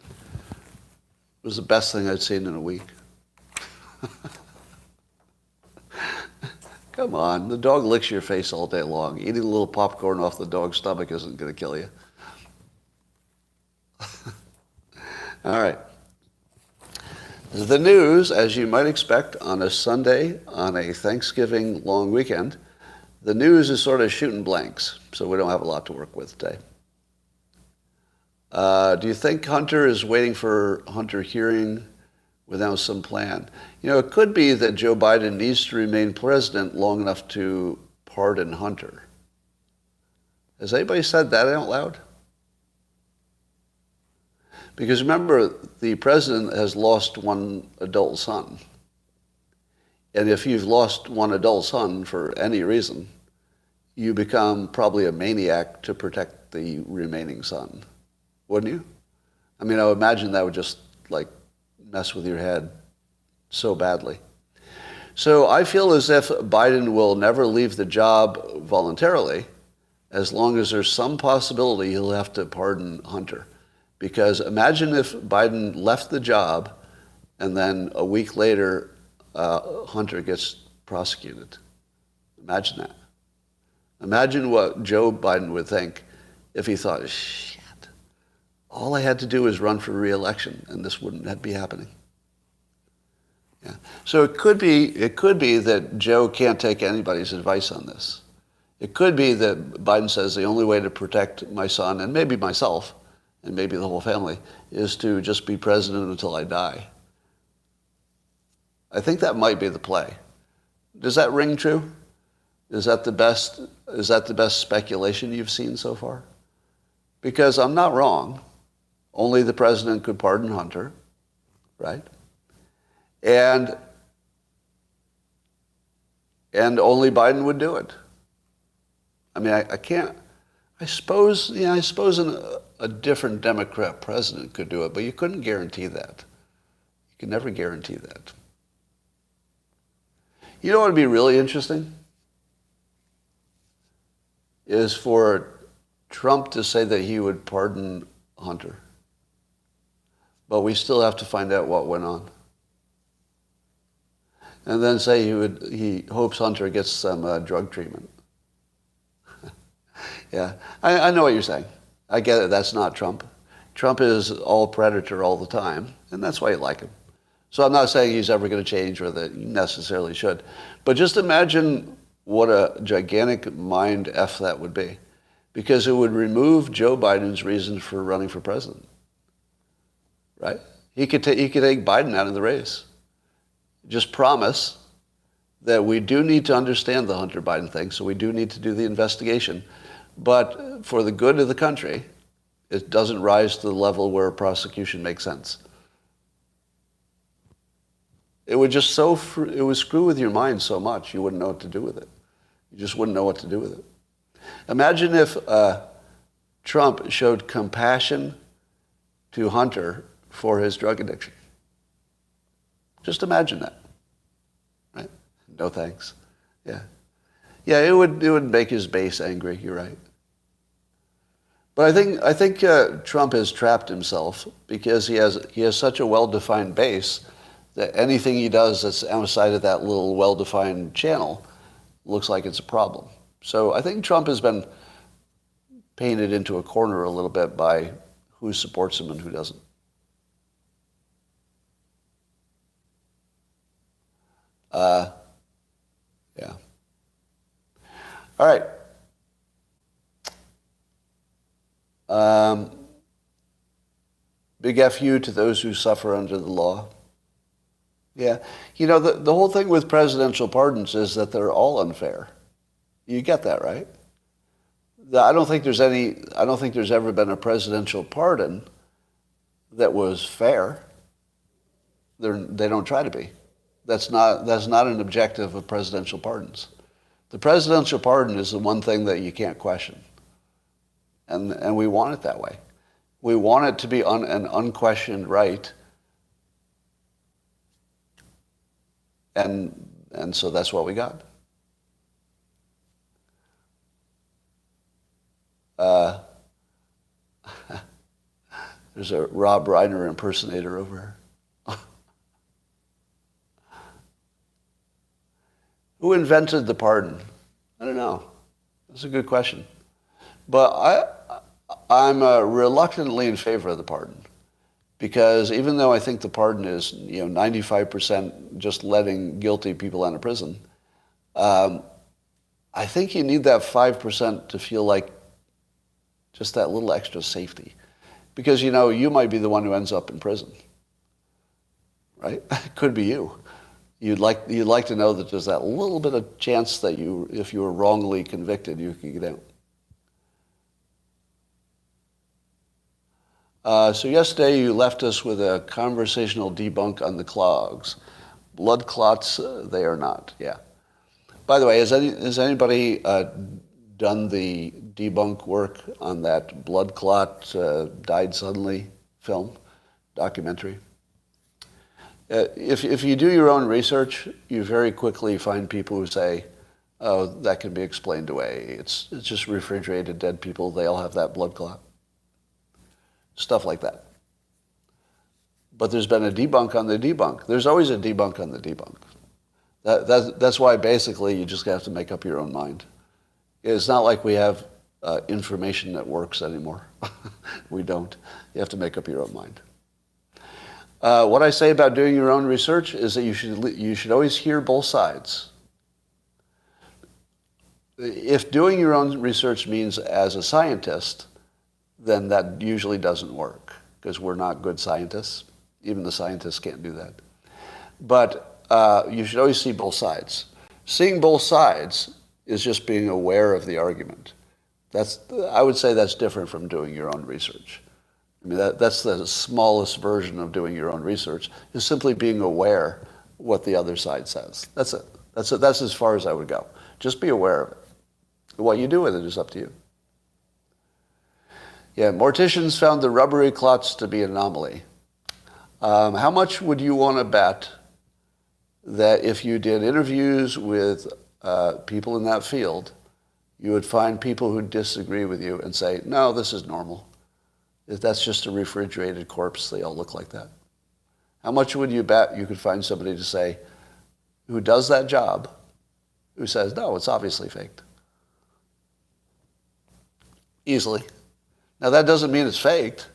It was the best thing I'd seen in a week. Come on, the dog licks your face all day long. Eating a little popcorn off the dog's stomach isn't going to kill you. All right. The news, as you might expect on a Sunday, on a Thanksgiving long weekend, the news is sort of shooting blanks, so we don't have a lot to work with today. Do you think Hunter is waiting for Hunter hearing without some plan? It could be that Joe Biden needs to remain president long enough to pardon Hunter. Has anybody said that out loud? Because remember, the president has lost one adult son. And if you've lost one adult son for any reason, you become probably a maniac to protect the remaining son. Wouldn't you? I mean, I would imagine that would just mess with your head so badly. So I feel as if Biden will never leave the job voluntarily as long as there's some possibility he'll have to pardon Hunter. Because imagine if Biden left the job and then a week later Hunter gets prosecuted. Imagine that. Imagine what Joe Biden would think if he thought, shit, All I had to do was run for re-election, and this wouldn't be happening. Yeah. So it could be that Joe can't take anybody's advice on this. It could be that Biden says the only way to protect my son, and maybe myself, and maybe the whole family, is to just be president until I die. I think that might be the play. Does that ring true? Is that the best speculation you've seen so far? Because I'm not wrong. Only the president could pardon Hunter, right? And only Biden would do it. I mean, I can't. I suppose a different Democrat president could do it, but you couldn't guarantee that. You can never guarantee that. You know what would be really interesting? Is for Trump to say that he would pardon Hunter. But we still have to find out what went on. And then say he hopes Hunter gets some drug treatment. Yeah, I know what you're saying. I get it, that's not Trump. Trump is all predator all the time, and that's why you like him. So I'm not saying he's ever going to change or that he necessarily should. But just imagine what a gigantic mind F that would be. Because it would remove Joe Biden's reason for running for president. Right? He could take Biden out of the race. Just promise that we do need to understand the Hunter Biden thing, so we do need to do the investigation. But for the good of the country, it doesn't rise to the level where a prosecution makes sense. It would just it would screw with your mind so much you wouldn't know what to do with it. You just wouldn't know what to do with it. Imagine if Trump showed compassion to Hunter for his drug addiction. Just imagine that, right? No thanks. Yeah, it would make his base angry. You're right. But I think Trump has trapped himself because he has such a well-defined base that anything he does that's outside of that little well-defined channel looks like it's a problem. So I think Trump has been painted into a corner a little bit by who supports him and who doesn't. Yeah. All right. Big FU to those who suffer under the law. Yeah. You know, the whole thing with presidential pardons is that they're all unfair. You get that, right? I don't think there's ever been a presidential pardon that was fair. They don't try to be. That's not an objective of presidential pardons. The presidential pardon is the one thing that you can't question. And we want it that way. We want it to be an unquestioned right. And so that's what we got. There's a Rob Reiner impersonator over here. Who invented the pardon? I don't know. That's a good question. But I'm reluctantly in favor of the pardon. Because even though I think the pardon is 95% just letting guilty people out of prison, I think you need that 5% to feel like just that little extra safety. Because you might be the one who ends up in prison. Right? It could be you. You'd like to know that there's that little bit of chance that if you were wrongly convicted, you could get out. So yesterday you left us with a conversational debunk on the clogs. Blood clots, they are not. Yeah. By the way, has anybody done the debunk work on that blood clot died suddenly film documentary? If you do your own research, you very quickly find people who say, "Oh, that can be explained away. It's just refrigerated dead people. They all have that blood clot." Stuff like that. But there's been a debunk on the debunk. There's always a debunk on the debunk. That's why basically you just have to make up your own mind. It's not like we have information that works anymore. We don't. You have to make up your own mind. What I say about doing your own research is that you should always hear both sides. If doing your own research means as a scientist, then that usually doesn't work because we're not good scientists. Even the scientists can't do that. But you should always see both sides. Seeing both sides is just being aware of the argument. I would say that's different from doing your own research. I mean, that's the smallest version of doing your own research, is simply being aware what the other side says. That's it. That's as far as I would go. Just be aware of it. What you do with it is up to you. Yeah, morticians found the rubbery clots to be an anomaly. How much would you want to bet that if you did interviews with people in that field, you would find people who disagree with you and say, no, this is normal. If that's just a refrigerated corpse, they all look like that. How much would you bet you could find somebody to say, who does that job, who says, no, it's obviously faked? Easily. Now, that doesn't mean it's faked,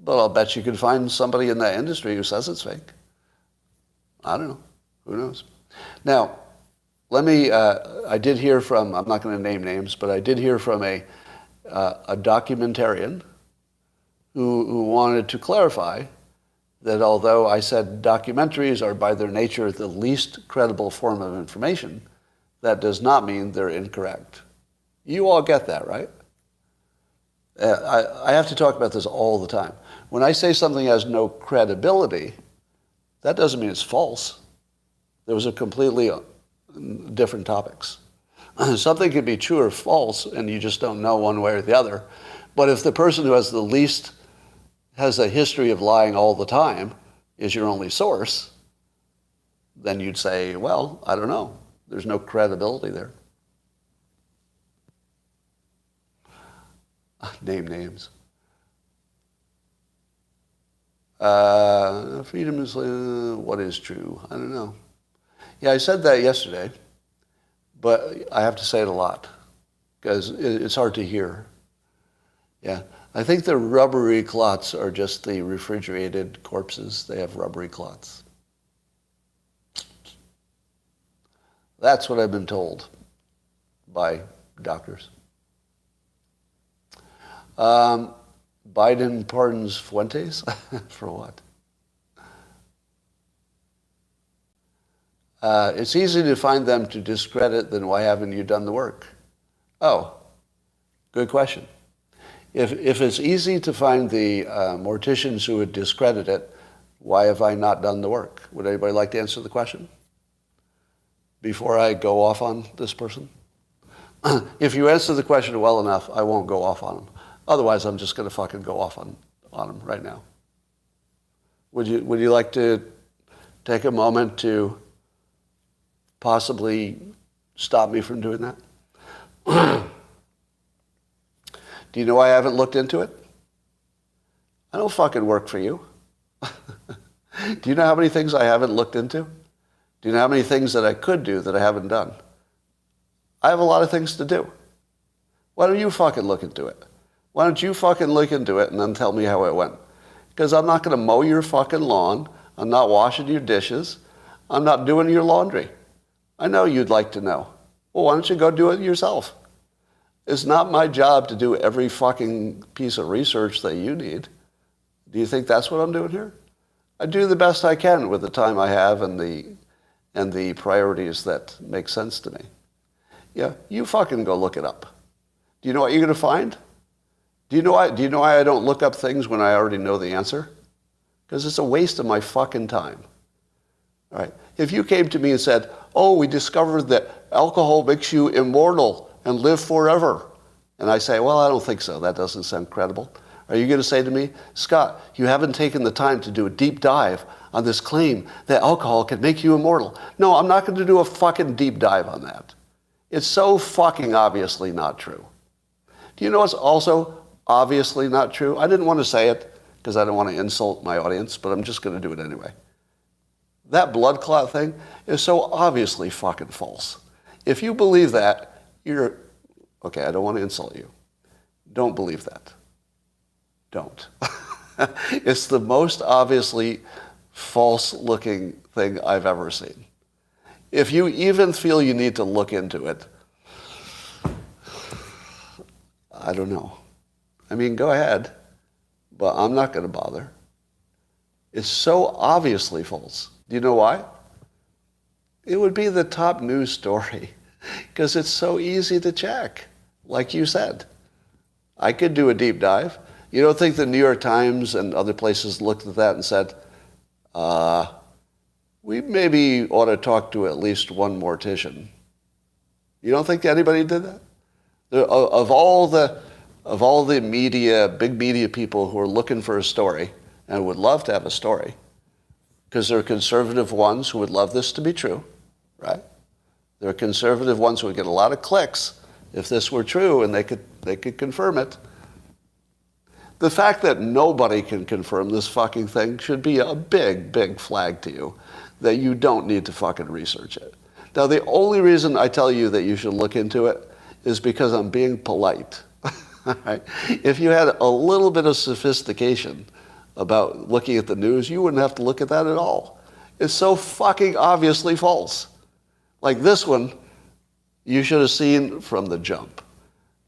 but I'll bet you could find somebody in that industry who says it's fake. I don't know. Who knows? Now, I did hear from, I'm not going to name names, but I did hear from a documentarian who wanted to clarify that although I said documentaries are by their nature the least credible form of information, that does not mean they're incorrect. You all get that, right? I have to talk about this all the time. When I say something has no credibility, that doesn't mean it's false. Those are completely different topics. Something could be true or false, and you just don't know one way or the other. But if the person who has the least, has a history of lying all the time, is your only source, then you'd say, well, I don't know. There's no credibility there. Name names. Freedom is, what is true? I don't know. Yeah, I said that yesterday, but I have to say it a lot because it's hard to hear. Yeah, I think the rubbery clots are just the refrigerated corpses. They have rubbery clots. That's what I've been told by doctors. Biden pardons Fuentes? For what? It's easy to find them to discredit, then why haven't you done the work? Oh, good question. If it's easy to find the morticians who would discredit it, why have I not done the work? Would anybody like to answer the question before I go off on this person? If you answer the question well enough, I won't go off on them. Otherwise, I'm just going to fucking go off on them right now. Would you like to take a moment to possibly stop me from doing that? Do you know why I haven't looked into it? I don't fucking work for you. Do you know how many things I haven't looked into? Do you know how many things that I could do that I haven't done? I have a lot of things to do. Why don't you fucking look into it? Why don't you fucking look into it and then tell me how it went? Because I'm not going to mow your fucking lawn. I'm not washing your dishes. I'm not doing your laundry. I know you'd like to know. Well, why don't you go do it yourself? It's not my job to do every fucking piece of research that you need. Do you think that's what I'm doing here? I do the best I can with the time I have and the priorities that make sense to me. Yeah, you fucking go look it up. Do you know what you're going to find? Do you know why I don't look up things when I already know the answer? Because it's a waste of my fucking time. All right. If you came to me and said, oh, we discovered that alcohol makes you immortal and live forever. And I say, well, I don't think so. That doesn't sound credible. Are you going to say to me, Scott, you haven't taken the time to do a deep dive on this claim that alcohol can make you immortal? No, I'm not going to do a fucking deep dive on that. It's so fucking obviously not true. Do you know what's also obviously not true? I didn't want to say it because I don't want to insult my audience, but I'm just going to do it anyway. That blood clot thing is so obviously fucking false. If you believe that, okay, I don't want to insult you. Don't believe that. don't. It's the most obviously false-looking thing I've ever seen. If you even feel you need to look into it, I don't know. I mean, go ahead, but I'm not going to bother. It's so obviously false. Do you know why? It would be the top news story because it's so easy to check, like you said. I could do a deep dive. You don't think the New York Times and other places looked at that and said, we maybe ought to talk to at least one mortician? You don't think anybody did that? Of all the media, big media people who are looking for a story and would love to have a story, because there are conservative ones who would love this to be true, right? There are conservative ones who would get a lot of clicks if this were true and they could confirm it. The fact that nobody can confirm this fucking thing should be a big, big flag to you that you don't need to fucking research it. Now, the only reason I tell you that you should look into it is because I'm being polite. Right? If you had a little bit of sophistication about looking at the news, you wouldn't have to look at that at all. It's so fucking obviously false. Like this one, you should have seen from the jump.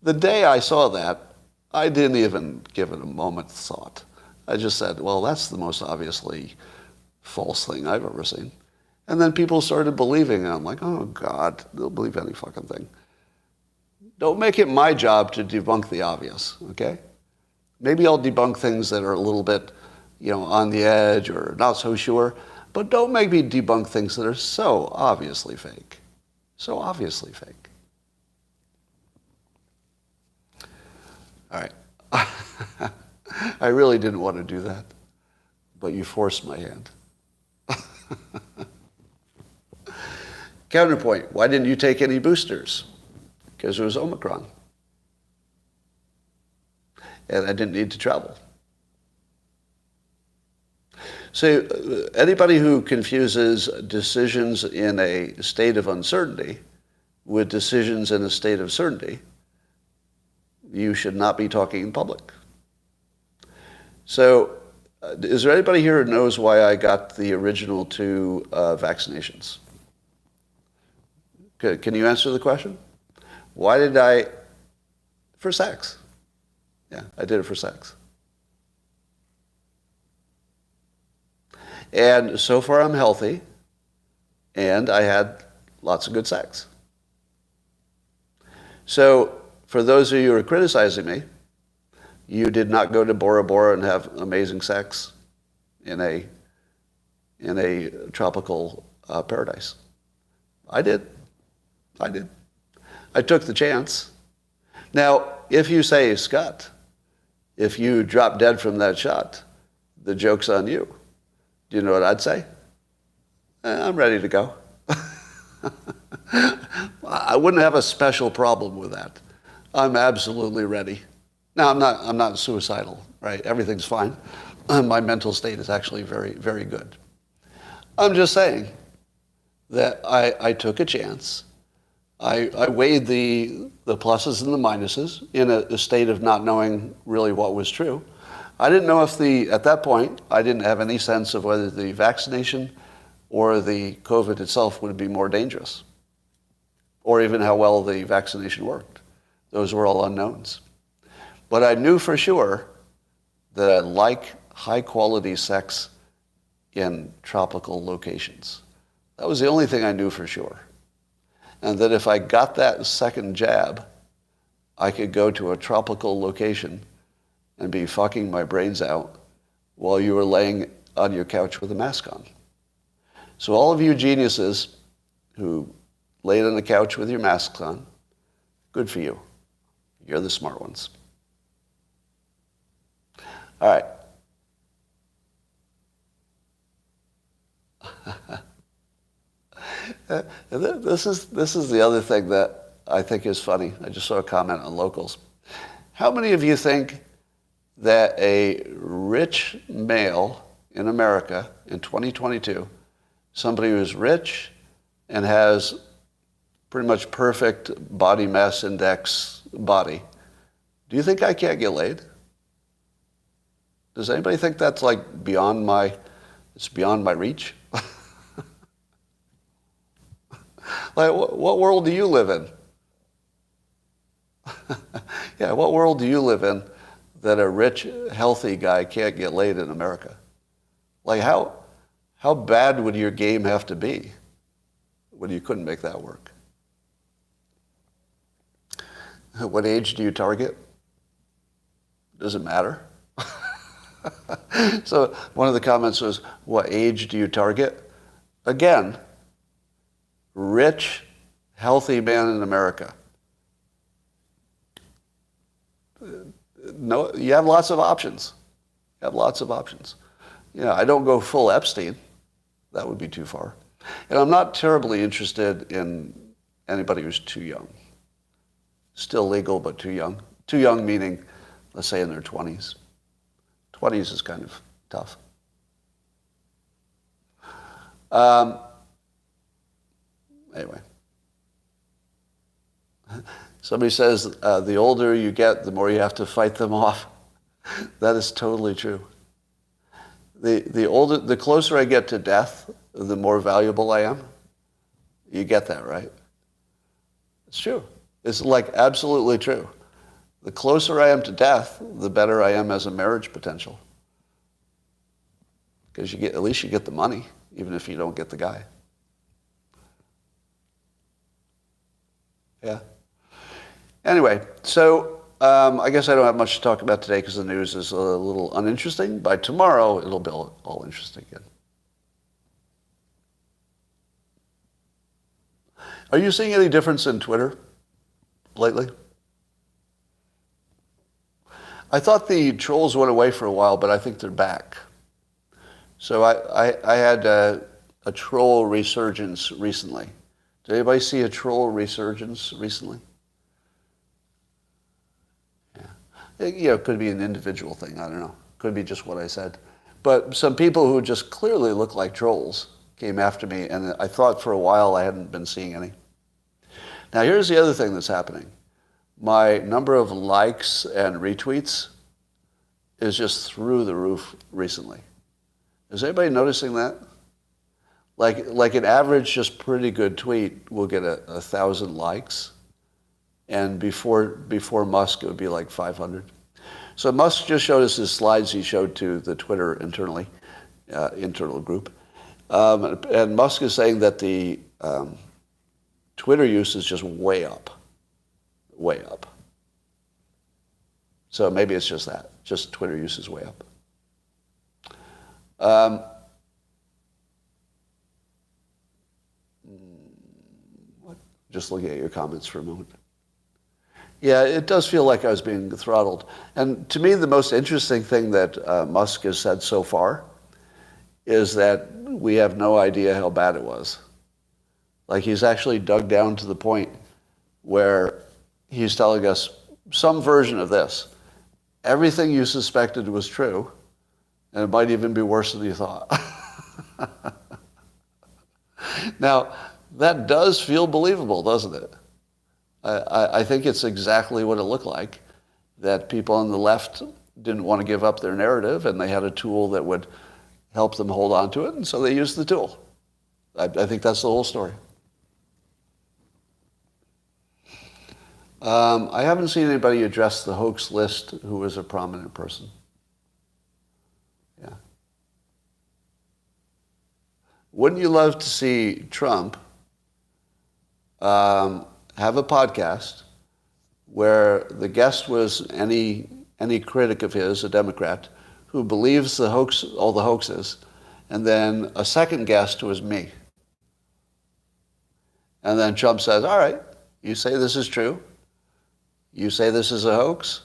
The day I saw that, I didn't even give it a moment's thought. I just said, well, that's the most obviously false thing I've ever seen. And then people started believing, and I'm like, oh, God, they'll believe any fucking thing. Don't make it my job to debunk the obvious, okay? Maybe I'll debunk things that are a little bit, on the edge or not so sure, but don't make me debunk things that are so obviously fake. So obviously fake. All right. I really didn't want to do that, but you forced my hand. Counterpoint, why didn't you take any boosters? Because it was Omicron. And I didn't need to travel. So anybody who confuses decisions in a state of uncertainty with decisions in a state of certainty, you should not be talking in public. So is there anybody here who knows why I got the original 2 vaccinations? Can you answer the question? Why did I? For sex. Yeah, I did it for sex. And so far I'm healthy, and I had lots of good sex. So for those of you who are criticizing me, you did not go to Bora Bora and have amazing sex in a tropical paradise. I did. I took the chance. Now, if you say, Scott, if you drop dead from that shot, the joke's on you. Do you know what I'd say? I'm ready to go. I wouldn't have a special problem with that. I'm absolutely ready. Now, I'm not suicidal, right? Everything's fine. My mental state is actually very, very good. I'm just saying that I took a chance. I weighed the pluses and the minuses in a state of not knowing really what was true. I didn't know at that point, I didn't have any sense of whether the vaccination or the COVID itself would be more dangerous, or even how well the vaccination worked. Those were all unknowns. But I knew for sure that I like high-quality sex in tropical locations. That was the only thing I knew for sure. And that if I got that second jab, I could go to a tropical location and be fucking my brains out while you were laying on your couch with a mask on. So all of you geniuses who laid on the couch with your masks on, good for you. You're the smart ones. All right. This is the other thing that I think is funny. I just saw a comment on Locals. How many of you think that a rich male in America in 2022, somebody who's rich and has pretty much perfect body mass index body, do you think I can't get laid? Does anybody think that's like it's beyond my reach? Like, what world do you live in? Yeah, what world do you live in that a rich, healthy guy can't get laid in America? Like, how bad would your game have to be when you couldn't make that work? What age do you target? Does it matter? So one of the comments was, what age do you target? Again, rich, healthy man in America. No, you have lots of options. You have lots of options. I don't go full Epstein. That would be too far. And I'm not terribly interested in anybody who's too young. Still legal, but too young. Too young meaning, let's say, in their 20s. 20s is kind of tough. Anyway. Somebody says, the older you get, the more you have to fight them off. That is totally true. The closer I get to death, the more valuable I am. You get that, right? It's true. It's like absolutely true. The closer I am to death, the better I am as a marriage potential. Because at least you get the money, even if you don't get the guy. Yeah. Anyway, so I guess I don't have much to talk about today because the news is a little uninteresting. By tomorrow, it'll be all interesting again. Are you seeing any difference in Twitter lately? I thought the trolls went away for a while, but I think they're back. So I had a troll resurgence recently. Did anybody see a troll resurgence recently? Yeah. It could be an individual thing. I don't know. Could be just what I said. But some people who just clearly look like trolls came after me, and I thought for a while I hadn't been seeing any. Now, here's the other thing that's happening. My number of likes and retweets is just through the roof recently. Is anybody noticing that? Like an average, just pretty good tweet will get 1,000 likes, and before Musk, it would be like 500. So Musk just showed us his slides he showed to the Twitter internal group, and Musk is saying that the Twitter use is just way up. So maybe it's just that. Just Twitter use is way up. Just looking at your comments for a moment. Yeah, it does feel like I was being throttled. And to me, the most interesting thing that Musk has said so far is that we have no idea how bad it was. Like, he's actually dug down to the point where he's telling us some version of this. Everything you suspected was true, and it might even be worse than you thought. Now, that does feel believable, doesn't it? I think it's exactly what it looked like, that people on the left didn't want to give up their narrative, and they had a tool that would help them hold on to it, and so they used the tool. I think that's the whole story. I haven't seen anybody address the hoax list who was a prominent person. Yeah. Wouldn't you love to see Trump have a podcast where the guest was any critic of his, a Democrat, who believes all the hoaxes, and then a second guest was me. And then Trump says, all right, you say this is true. You say this is a hoax.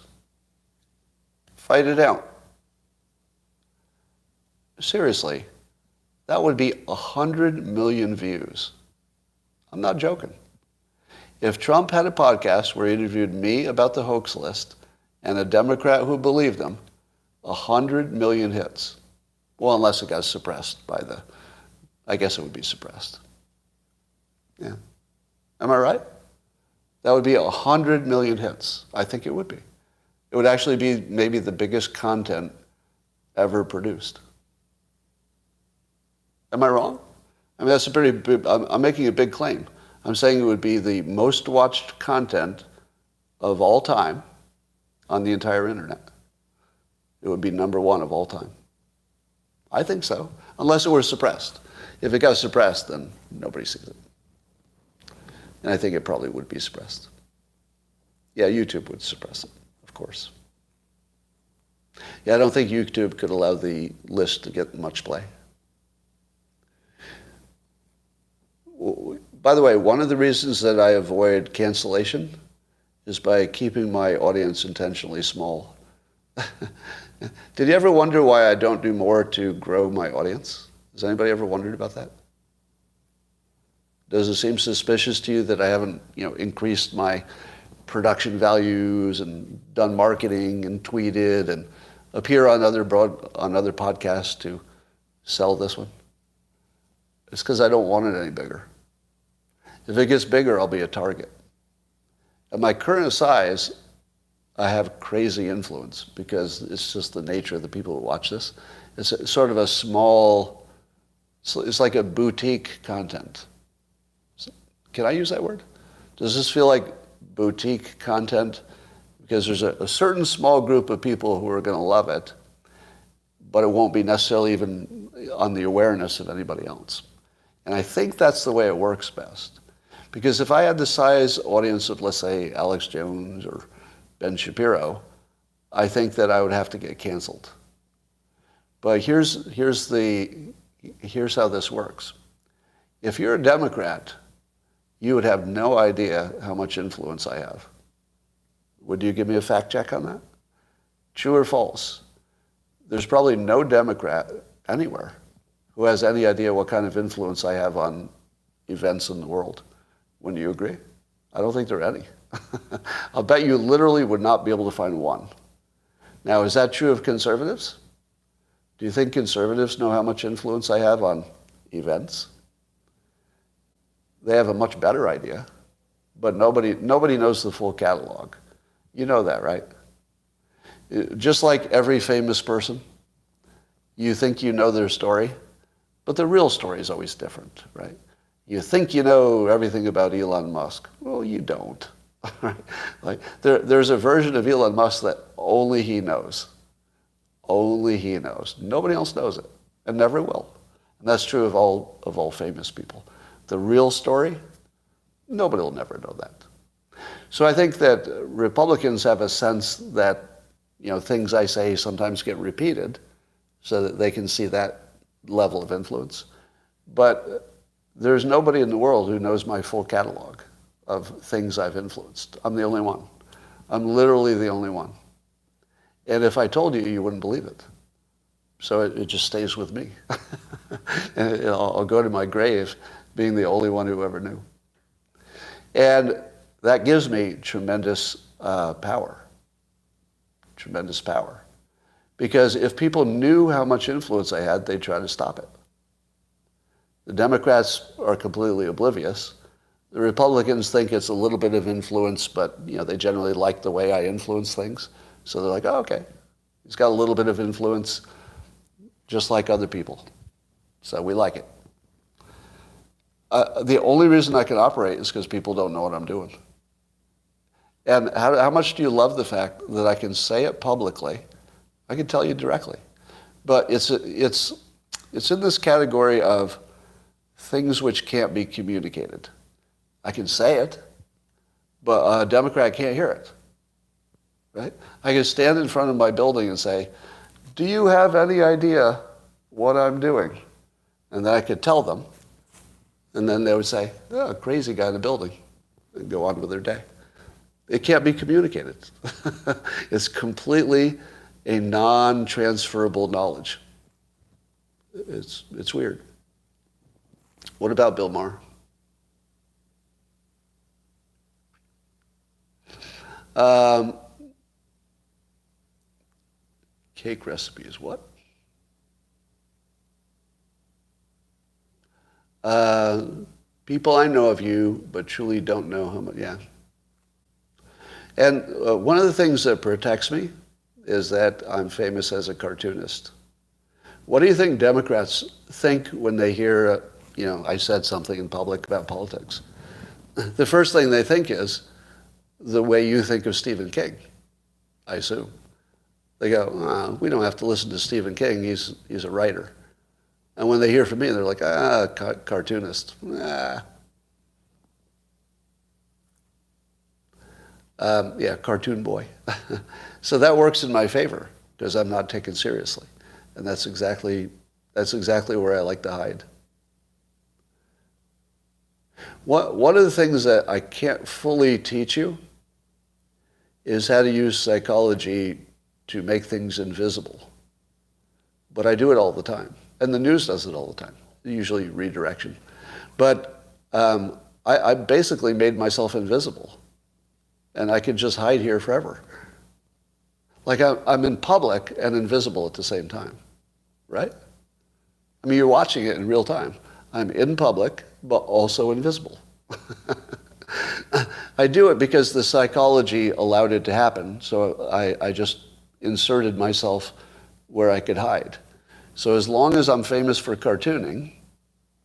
Fight it out. Seriously, that would be 100 million views. I'm not joking. If Trump had a podcast where he interviewed me about the hoax list and a Democrat who believed him, 100 million hits. Well, unless it got suppressed I guess it would be suppressed. Yeah. Am I right? That would be 100 million hits. I think it would be. It would actually be maybe the biggest content ever produced. Am I wrong? I mean, that's a pretty big, I'm making a big claim. I'm saying it would be the most watched content of all time on the entire internet. It would be number one of all time. I think so, unless it were suppressed. If it got suppressed, then nobody sees it. And I think it probably would be suppressed. Yeah, YouTube would suppress it, of course. Yeah, I don't think YouTube could allow the list to get much play. By the way, one of the reasons that I avoid cancellation is by keeping my audience intentionally small. Did you ever wonder why I don't do more to grow my audience? Has anybody ever wondered about that? Does it seem suspicious to you that I haven't, increased my production values and done marketing and tweeted and appear on other podcasts to sell this one? It's because I don't want it any bigger. If it gets bigger, I'll be a target. At my current size, I have crazy influence because it's just the nature of the people who watch this. It's sort of a small, it's like a boutique content. Can I use that word? Does this feel like boutique content? Because there's a certain small group of people who are going to love it, but it won't be necessarily even on the awareness of anybody else. And I think that's the way it works best. Because if I had the size audience of, let's say, Alex Jones or Ben Shapiro, I think that I would have to get canceled. But here's how this works. If you're a Democrat, you would have no idea how much influence I have. Would you give me a fact check on that? True or false? There's probably no Democrat anywhere who has any idea what kind of influence I have on events in the world. Wouldn't you agree? I don't think there are any. I'll bet you literally would not be able to find one. Now, is that true of conservatives? Do you think conservatives know how much influence I have on events? They have a much better idea, but nobody knows the full catalog. You know that, right? Just like every famous person, you think you know their story, but the real story is always different, right? You think you know everything about Elon Musk. Well, you don't. Like there's a version of Elon Musk that only he knows. Only he knows. Nobody else knows it, and never will. And that's true of all famous people. The real story, nobody will never know that. So I think that Republicans have a sense that things I say sometimes get repeated, so that they can see that level of influence. But there's nobody in the world who knows my full catalog of things I've influenced. I'm the only one. I'm literally the only one. And if I told you, you wouldn't believe it. So it just stays with me. And I'll go to my grave being the only one who ever knew. And that gives me tremendous power. Tremendous power. Because if people knew how much influence I had, they'd try to stop it. The Democrats are completely oblivious. The Republicans think it's a little bit of influence, but they generally like the way I influence things. So they're like, oh, okay, he's got a little bit of influence, just like other people. So we like it. The only reason I can operate is because people don't know what I'm doing. And how much do you love the fact that I can say it publicly? I can tell you directly. But it's in this category of things which can't be communicated. I can say it, but a Democrat can't hear it. Right? I can stand in front of my building and say, do you have any idea what I'm doing? And then I could tell them. And then they would say, oh, crazy guy in the building, and go on with their day. It can't be communicated. It's completely a non-transferable knowledge. It's weird. What about Bill Maher? Cake recipes, what? People I know of you, but truly don't know how much, yeah. And one of the things that protects me is that I'm famous as a cartoonist. What do you think Democrats think when they hear, I said something in public about politics? The first thing they think is the way you think of Stephen King, I assume. They go, we don't have to listen to Stephen King. He's a writer. And when they hear from me, they're like, cartoonist. Cartoon boy. So that works in my favor because I'm not taken seriously. And that's exactly where I like to hide. One of the things that I can't fully teach you is how to use psychology to make things invisible. But I do it all the time. And the news does it all the time, usually redirection. But I basically made myself invisible. And I could just hide here forever. Like I'm in public and invisible at the same time, right? I mean, you're watching it in real time. I'm in public, but also invisible. I do it because the psychology allowed it to happen, so I just inserted myself where I could hide. So as long as I'm famous for cartooning,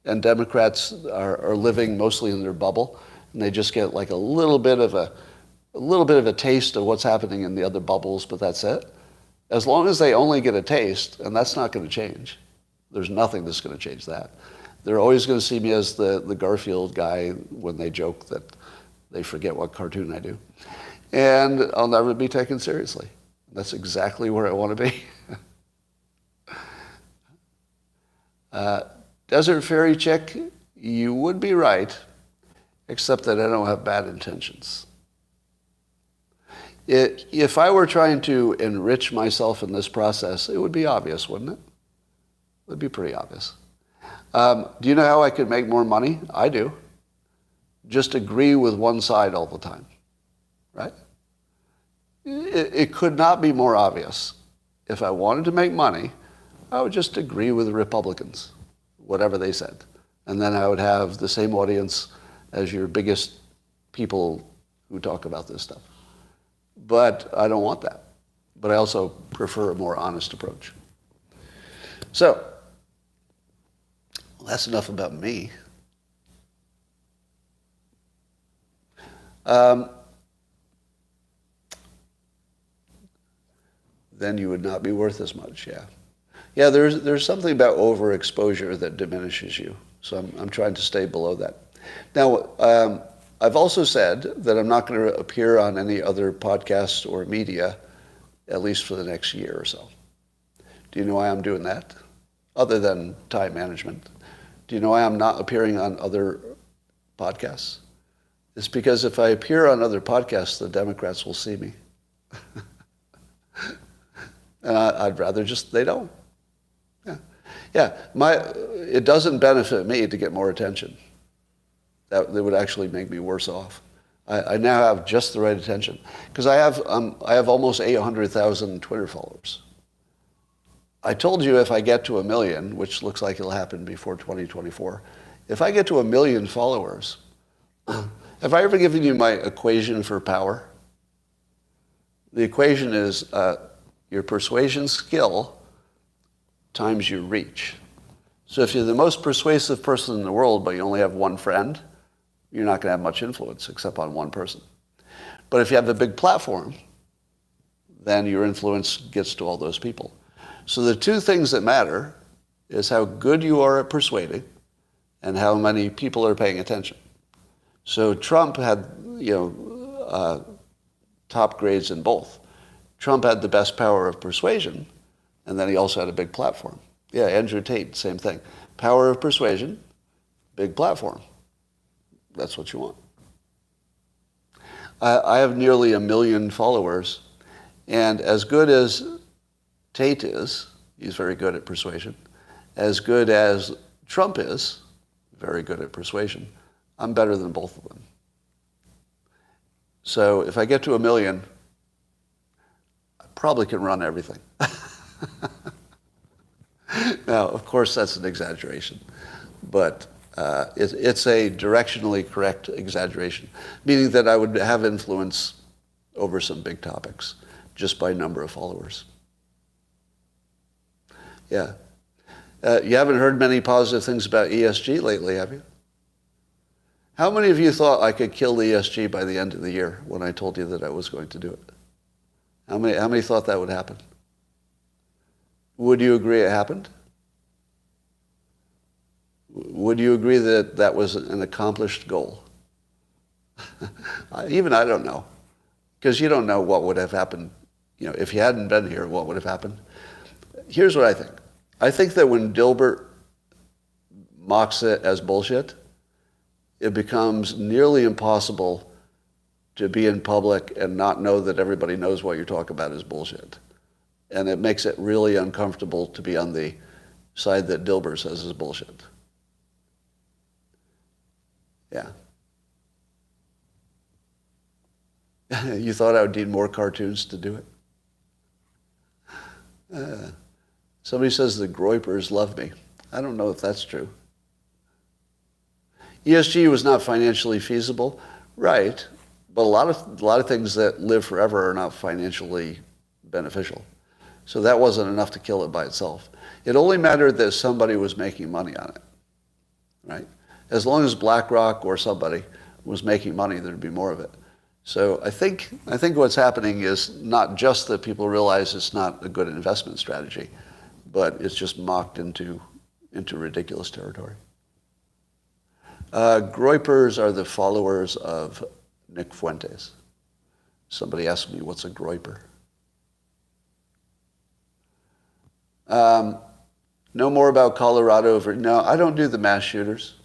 and Democrats are living mostly in their bubble, and they just get like a little bit of a taste of what's happening in the other bubbles, but that's it. As long as they only get a taste, and that's not going to change. There's nothing that's going to change that. They're always going to see me as the Garfield guy when they joke that they forget what cartoon I do. And I'll never be taken seriously. That's exactly where I want to be. Desert Fairy Chick, you would be right, except that I don't have bad intentions. If I were trying to enrich myself in this process, it would be obvious, wouldn't it? It would be pretty obvious. Do you know how I could make more money? I do. Just agree with one side all the time, right? It could not be more obvious. If I wanted to make money, I would just agree with the Republicans, whatever they said. And then I would have the same audience as your biggest people who talk about this stuff. But I don't want that. But I also prefer a more honest approach. So, that's enough about me. Then you would not be worth as much, yeah. Yeah, there's something about overexposure that diminishes you. So I'm trying to stay below that. Now, I've also said that I'm not going to appear on any other podcasts or media, at least for the next year or so. Do you know why I'm doing that? Other than time management. Do you know why I'm not appearing on other podcasts? It's because if I appear on other podcasts, the Democrats will see me. And I'd rather just they don't. Yeah. It doesn't benefit me to get more attention. That would actually make me worse off. I now have just the right attention because I have almost 800,000 Twitter followers. I told you if I get to 1 million, which looks like it'll happen before 2024, if I get to 1 million followers, have I ever given you my equation for power? The equation is your persuasion skill times your reach. So if you're the most persuasive person in the world, but you only have one friend, you're not going to have much influence except on one person. But if you have a big platform, then your influence gets to all those people. So the two things that matter is how good you are at persuading and how many people are paying attention. So Trump had, top grades in both. Trump had the best power of persuasion, and then he also had a big platform. Yeah, Andrew Tate, same thing. Power of persuasion, big platform. That's what you want. I have nearly 1 million followers, and as good as Tate is, he's very good at persuasion, as good as Trump is, very good at persuasion, I'm better than both of them. So if I get to 1 million, I probably can run everything. Now, of course, that's an exaggeration, but it's a directionally correct exaggeration, meaning that I would have influence over some big topics just by number of followers. Yeah. You haven't heard many positive things about ESG lately, have you? How many of you thought I could kill ESG by the end of the year when I told you that I was going to do it? How many thought that would happen? Would you agree it happened? Would you agree that that was an accomplished goal? Even I don't know. Because you don't know what would have happened. If you hadn't been here, what would have happened? Here's what I think. I think that when Dilbert mocks it as bullshit, it becomes nearly impossible to be in public and not know that everybody knows what you're talking about is bullshit. And it makes it really uncomfortable to be on the side that Dilbert says is bullshit. Yeah. You thought I would need more cartoons to do it? Somebody says the Groypers love me. I don't know if that's true. ESG was not financially feasible, right? But a lot of things that live forever are not financially beneficial. So that wasn't enough to kill it by itself. It only mattered that somebody was making money on it, right? As long as BlackRock or somebody was making money, there'd be more of it. So I think what's happening is not just that people realize it's not a good investment strategy, but it's just mocked into ridiculous territory. Groypers are the followers of Nick Fuentes. Somebody asked me, what's a Groyper? No more about Colorado. No, I don't do the mass shooters.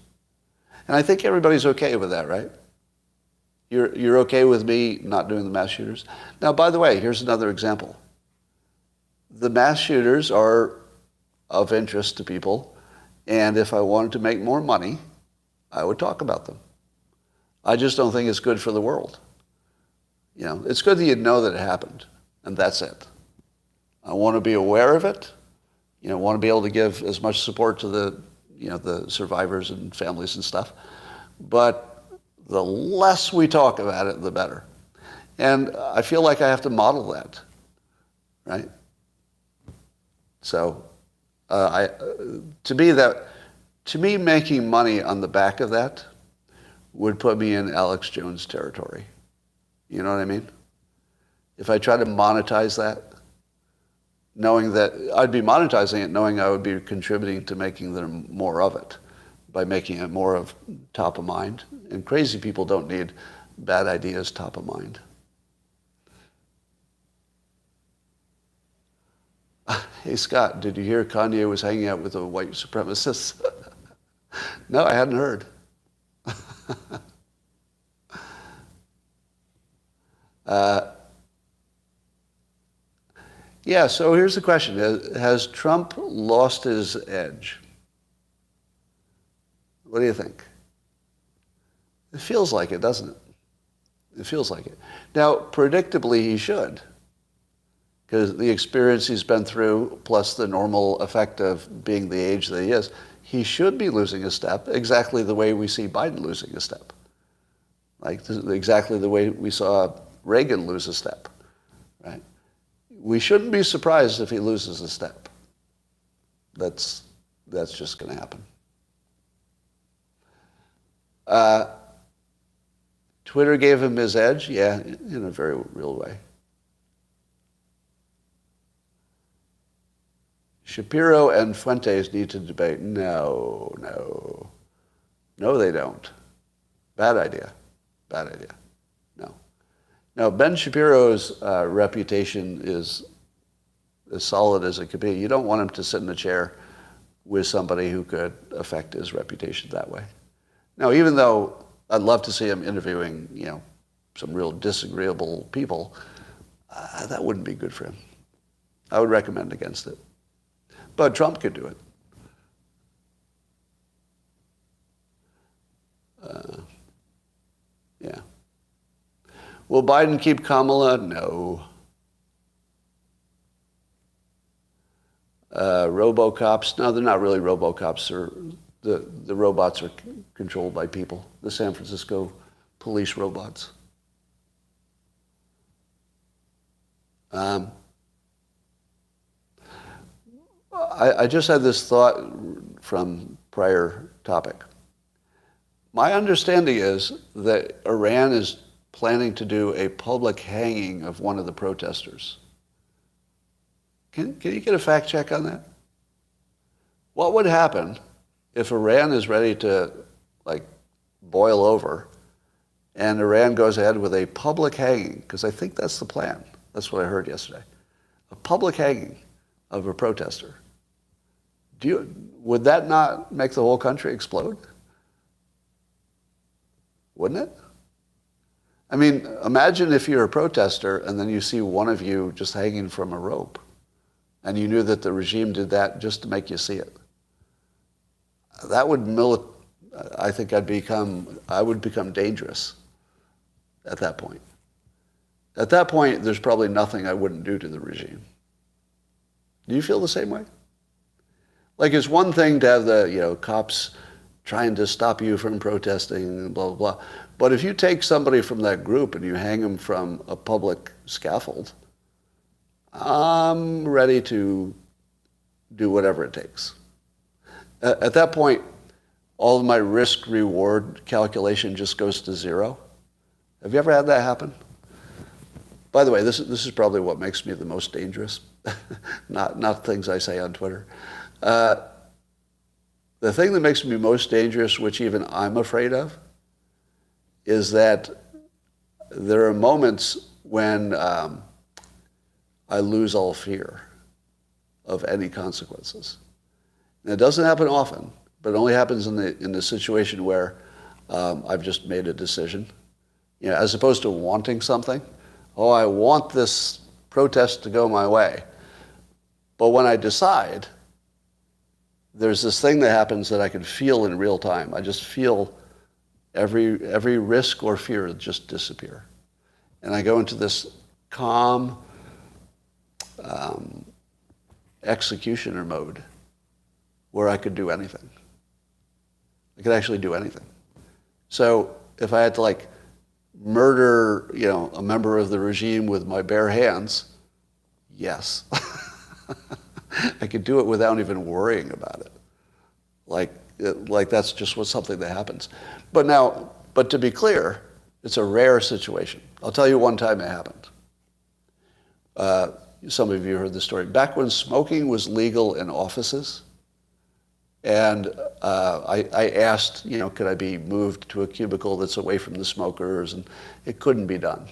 And I think everybody's okay with that, right? You're okay with me not doing the mass shooters? Now, by the way, here's another example. The mass shooters are of interest to people, and if I wanted to make more money, I would talk about them. I just don't think it's good for the world. It's good that you know that it happened, and that's it. I want to be aware of it. Want to be able to give as much support to the survivors and families and stuff. But the less we talk about it, the better. And I feel like I have to model that, right? So, to me, making money on the back of that would put me in Alex Jones territory. You know what I mean? If I try to monetize that, knowing that I'd be monetizing it, knowing I would be contributing to making them more of it by making it more of top of mind. And crazy people don't need bad ideas top of mind. Hey, Scott, did you hear Kanye was hanging out with a white supremacist? No, I hadn't heard. Yeah, so here's the question. Has Trump lost his edge? What do you think? It feels like it, doesn't it? It feels like it. Now, predictably, he should, because the experience he's been through, plus the normal effect of being the age that he is, he should be losing a step exactly the way we see Biden losing a step. Like exactly the way we saw Reagan lose a step, right? We shouldn't be surprised if he loses a step. That's just going to happen. Twitter gave him his edge, yeah, in a very real way. Shapiro and Fuentes need to debate. No, they don't. Bad idea. No, Ben Shapiro's reputation is as solid as it could be. You don't want him to sit in a chair with somebody who could affect his reputation that way. Now, even though I'd love to see him interviewing, some real disagreeable people, that wouldn't be good for him. I would recommend against it. But Trump could do it. Yeah. Will Biden keep Kamala? No. Robocops? No, they're not really robocops. The robots are controlled by people. The San Francisco police robots. I just had this thought from prior topic. My understanding is that Iran is planning to do a public hanging of one of the protesters. Can you get a fact check on that? What would happen if Iran is ready to boil over and Iran goes ahead with a public hanging? Because I think that's the plan. That's what I heard yesterday. A public hanging of a protester. Would that not make the whole country explode? Wouldn't it? I mean, imagine if you're a protester and then you see one of you just hanging from a rope and you knew that the regime did that just to make you see it. That would I think I would become dangerous at that point. At that point, there's probably nothing I wouldn't do to the regime. Do you feel the same way? Like, it's one thing to have the, cops trying to stop you from protesting and blah, blah, blah. But if you take somebody from that group and you hang them from a public scaffold, I'm ready to do whatever it takes. At that point, all of my risk-reward calculation just goes to zero. Have you ever had that happen? By the way, this is probably what makes me the most dangerous, not things I say on Twitter. The thing that makes me most dangerous, which even I'm afraid of, is that there are moments when I lose all fear of any consequences. And it doesn't happen often, but it only happens in the situation where I've just made a decision. As opposed to wanting something. Oh, I want this protest to go my way. But when I decide, there's this thing that happens that I can feel in real time. I just feel every risk or fear just disappear. And I go into this calm executioner mode where I could do anything. I could actually do anything. So if I had to murder, a member of the regime with my bare hands, yes. I could do it without even worrying about it. Like that's just something that happens. But to be clear, it's a rare situation. I'll tell you one time it happened. Some of you heard the story. Back when smoking was legal in offices, and I asked, could I be moved to a cubicle that's away from the smokers, and it couldn't be done.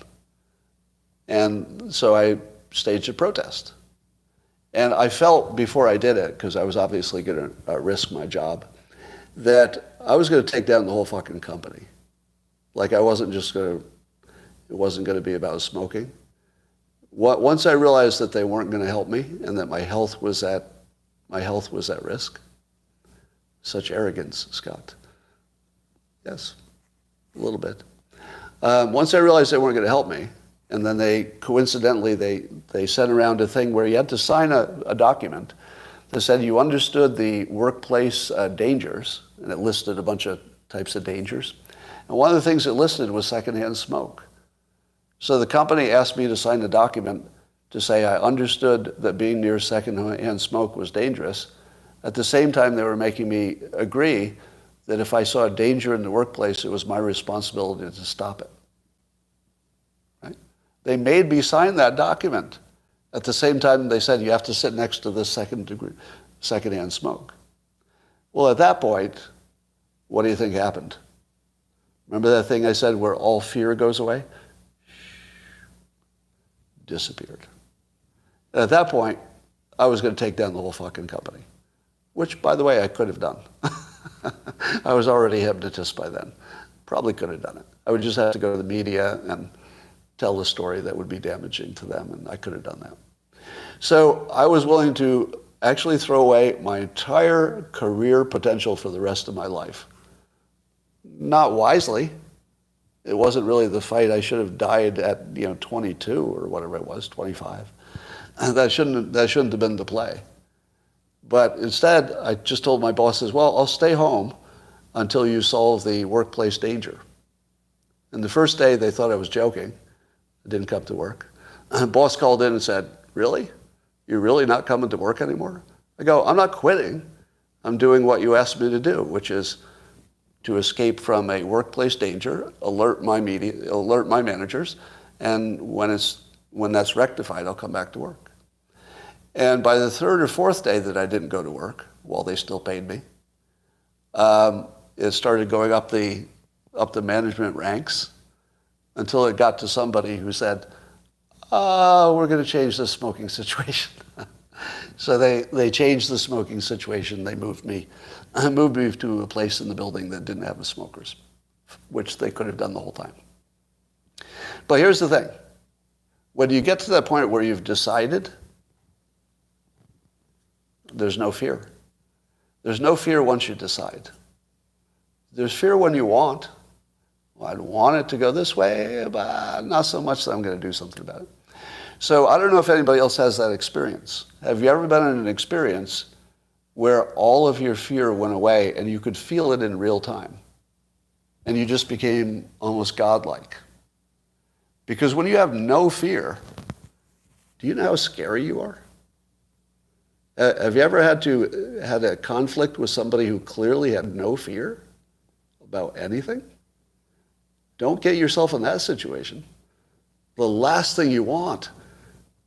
And so I staged a protest. And I felt before I did it, because I was obviously going to risk my job, that I was going to take down the whole fucking company. It wasn't going to be about smoking. Once I realized that they weren't going to help me and that my health was at risk. Such arrogance, Scott. Yes, a little bit. Once I realized they weren't going to help me, and then they sent around a thing where you had to sign a document that said you understood the workplace dangers, and it listed a bunch of types of dangers. And one of the things it listed was secondhand smoke. So the company asked me to sign a document to say I understood that being near secondhand smoke was dangerous. At the same time, they were making me agree that if I saw a danger in the workplace, it was my responsibility to stop it. Right? They made me sign that document. At the same time, they said you have to sit next to this secondhand smoke. Well, at that point, what do you think happened? Remember that thing I said where all fear goes away? Disappeared. And at that point, I was going to take down the whole fucking company. Which, by the way, I could have done. I was already hypnotist by then. Probably could have done it. I would just have to go to the media and tell the story that would be damaging to them, and I could have done that. So I was willing to actually throw away my entire career potential for the rest of my life. Not wisely. It wasn't really the fight. I should have died at 22 or whatever it was, 25. That shouldn't have been the play. But instead, I just told my bosses, well, I'll stay home until you solve the workplace danger. And the first day, they thought I was joking. I didn't come to work. The boss called in and said, really? You're really not coming to work anymore? I go, I'm not quitting. I'm doing what you asked me to do, which is to escape from a workplace danger, alert my managers, and when that's rectified, I'll come back to work. And by the third or fourth day that I didn't go to work, while they still paid me, it started going up the management ranks until it got to somebody who said, we're going to change the smoking situation. So they changed the smoking situation. They moved me to a place in the building that didn't have the smokers, which they could have done the whole time. But here's the thing. When you get to that point where you've decided, there's no fear. There's no fear once you decide. There's fear when you want. Well, I'd want it to go this way, but not so much that I'm going to do something about it. So I don't know if anybody else has that experience. Have you ever been in an experience where all of your fear went away and you could feel it in real time? And you just became almost godlike? Because when you have no fear, do you know how scary you are? Have you ever had a conflict with somebody who clearly had no fear about anything? Don't get yourself in that situation. The last thing you want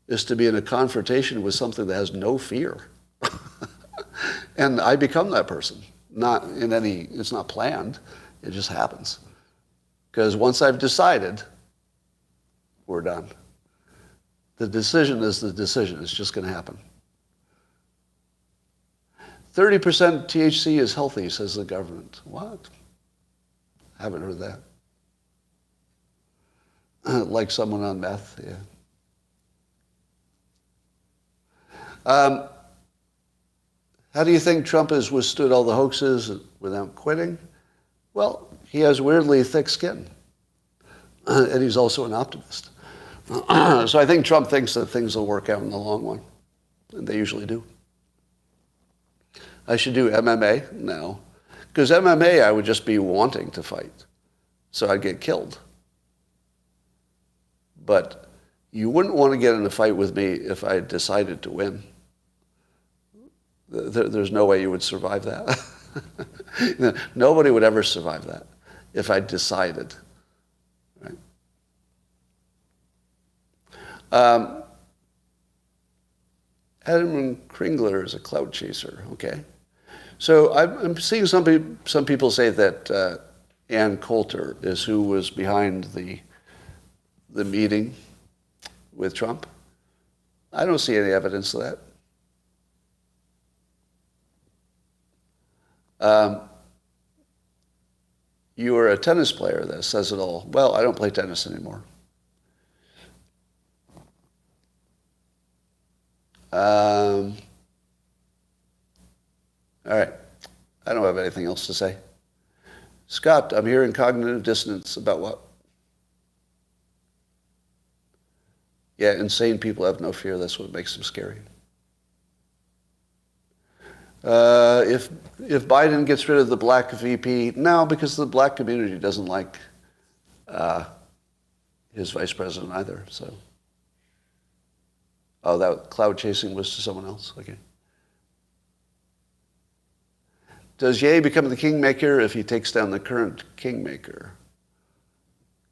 is to be in a confrontation with something that has no fear. And I become that person. It's not planned, it just happens. Because once I've decided, we're done. The decision is the decision, it's just going to happen. 30% THC is healthy, says the government. What? I haven't heard that. Like someone on meth, yeah. How do you think Trump has withstood all the hoaxes without quitting? Well, he has weirdly thick skin. And he's also an optimist. So I think Trump thinks that things will work out in the long run. And they usually do. I should do MMA? No. Because MMA, I would just be wanting to fight. So I'd get killed. But you wouldn't want to get in a fight with me if I decided to win. There's no way you would survive that. Nobody would ever survive that if I decided. Right? Adam Kringler is a clout chaser. Okay. So I'm seeing some people say that Ann Coulter is who was behind the meeting with Trump. I don't see any evidence of that. You are a tennis player, that says it all. Well, I don't play tennis anymore. All right. I don't have anything else to say. Scott, I'm hearing cognitive dissonance about what? Yeah, insane people have no fear. That's what makes them scary. If Biden gets rid of the black VP, no, because the black community doesn't like his vice president either. So, that cloud chasing was to someone else. Okay. Does Ye become the kingmaker if he takes down the current kingmaker?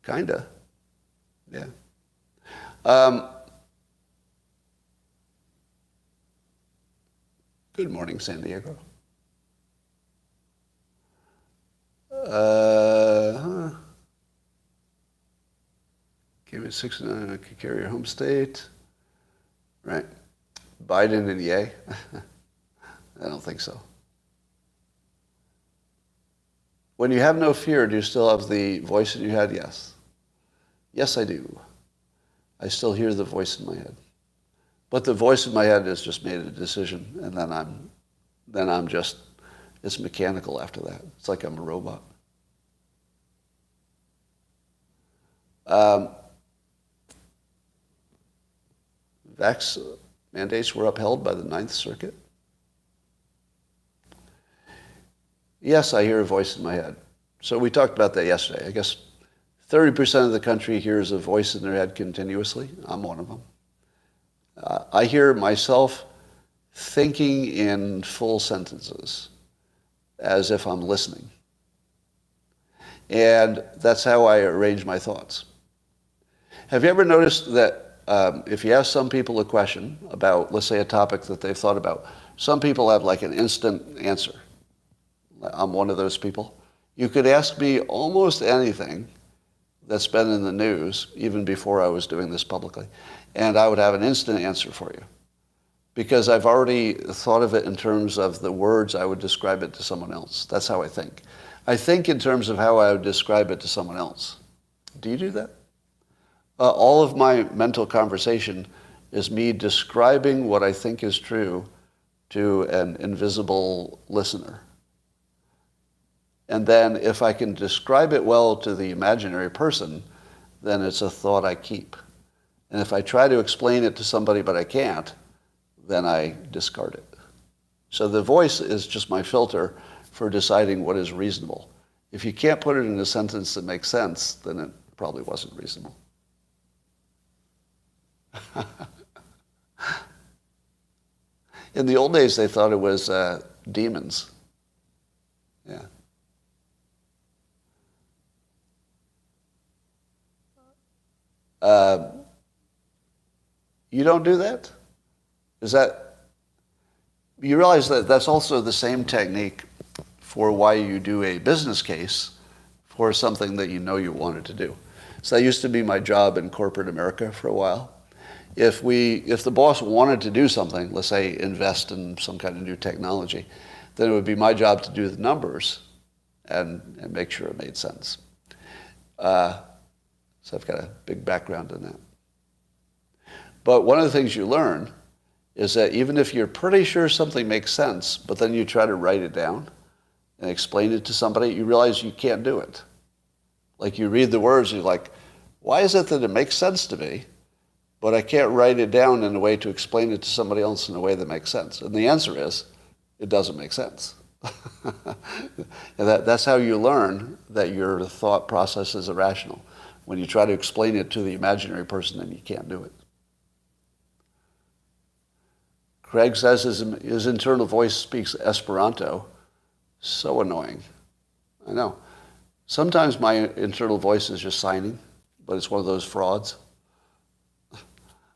Kinda. Yeah. Good morning, San Diego. Give it 69, I could carry your home state. Right. Biden and Ye? I don't think so. When you have no fear, do you still have the voice in your head? Yes. Yes, I do. I still hear the voice in my head. But the voice in my head has just made a decision, and then I'm just, it's mechanical after that. It's like I'm a robot. Vax mandates were upheld by the Ninth Circuit. Yes, I hear a voice in my head. So we talked about that yesterday. I guess 30% of the country hears a voice in their head continuously. I'm one of them. I hear myself thinking in full sentences, as if I'm listening. And that's how I arrange my thoughts. Have you ever noticed that if you ask some people a question about, let's say, a topic that they've thought about, some people have like an instant answer. I'm one of those people. You could ask me almost anything that's been in the news, even before I was doing this publicly, and I would have an instant answer for you. Because I've already thought of it in terms of the words I would describe it to someone else. That's how I think. I think in terms of how I would describe it to someone else. Do you do that? All of my mental conversation is me describing what I think is true to an invisible listener. And then if I can describe it well to the imaginary person, then it's a thought I keep. And if I try to explain it to somebody but I can't, then I discard it. So the voice is just my filter for deciding what is reasonable. If you can't put it in a sentence that makes sense, then it probably wasn't reasonable. In the old days, they thought it was demons. Yeah. You don't do that? Is that, you realize that that's also the same technique for why you do a business case for something that you know you wanted to do. So that used to be my job in corporate America for a while. If the boss wanted to do something, let's say invest in some kind of new technology, then it would be my job to do the numbers and make sure it made sense. So I've got a big background in that. But one of the things you learn is that even if you're pretty sure something makes sense, but then you try to write it down and explain it to somebody, you realize you can't do it. Like you read the words, and you're like, why is it that it makes sense to me, but I can't write it down in a way to explain it to somebody else in a way that makes sense? And the answer is, it doesn't make sense. And that's how you learn that your thought process is irrational. When you try to explain it to the imaginary person, then you can't do it. Craig says his internal voice speaks Esperanto. So annoying. I know. Sometimes my internal voice is just signing, but it's one of those frauds.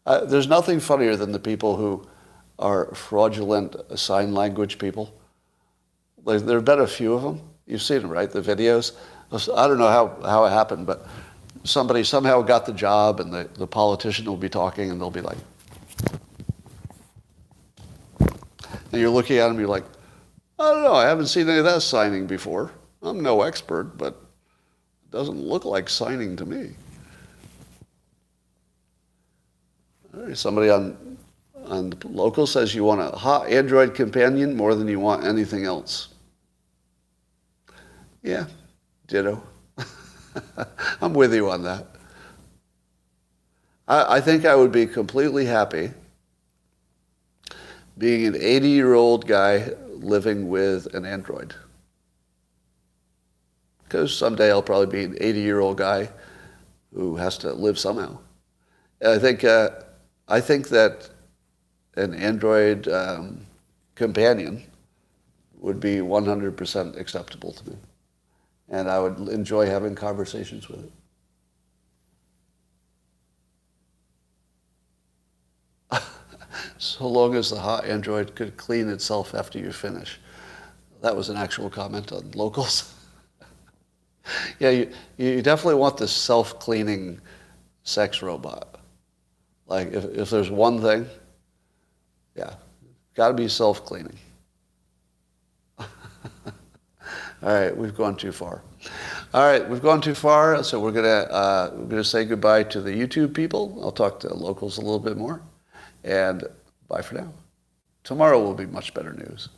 There's nothing funnier than the people who are fraudulent sign language people. Like, there have been a few of them. You've seen them, right? The videos. I don't know how it happened, but somebody somehow got the job, and the politician will be talking, and they'll be like, and you're looking at them, you're like, I don't know, I haven't seen any of that signing before. I'm no expert, but it doesn't look like signing to me. All right, somebody on the local says you want a hot Android companion more than you want anything else. Yeah, ditto. I'm with you on that. I think I would be completely happy being an 80-year-old guy living with an Android. Because someday I'll probably be an 80-year-old guy who has to live somehow. I think that an Android companion would be 100% acceptable to me. And I would enjoy having conversations with it. So long as the hot Android could clean itself after you finish. That was an actual comment on locals. Yeah, you definitely want the self-cleaning sex robot. Like, if there's one thing, yeah, got to be self-cleaning. All right, we've gone too far. All right, we've gone too far, so we're gonna say goodbye to the YouTube people. I'll talk to locals a little bit more, and bye for now. Tomorrow will be much better news.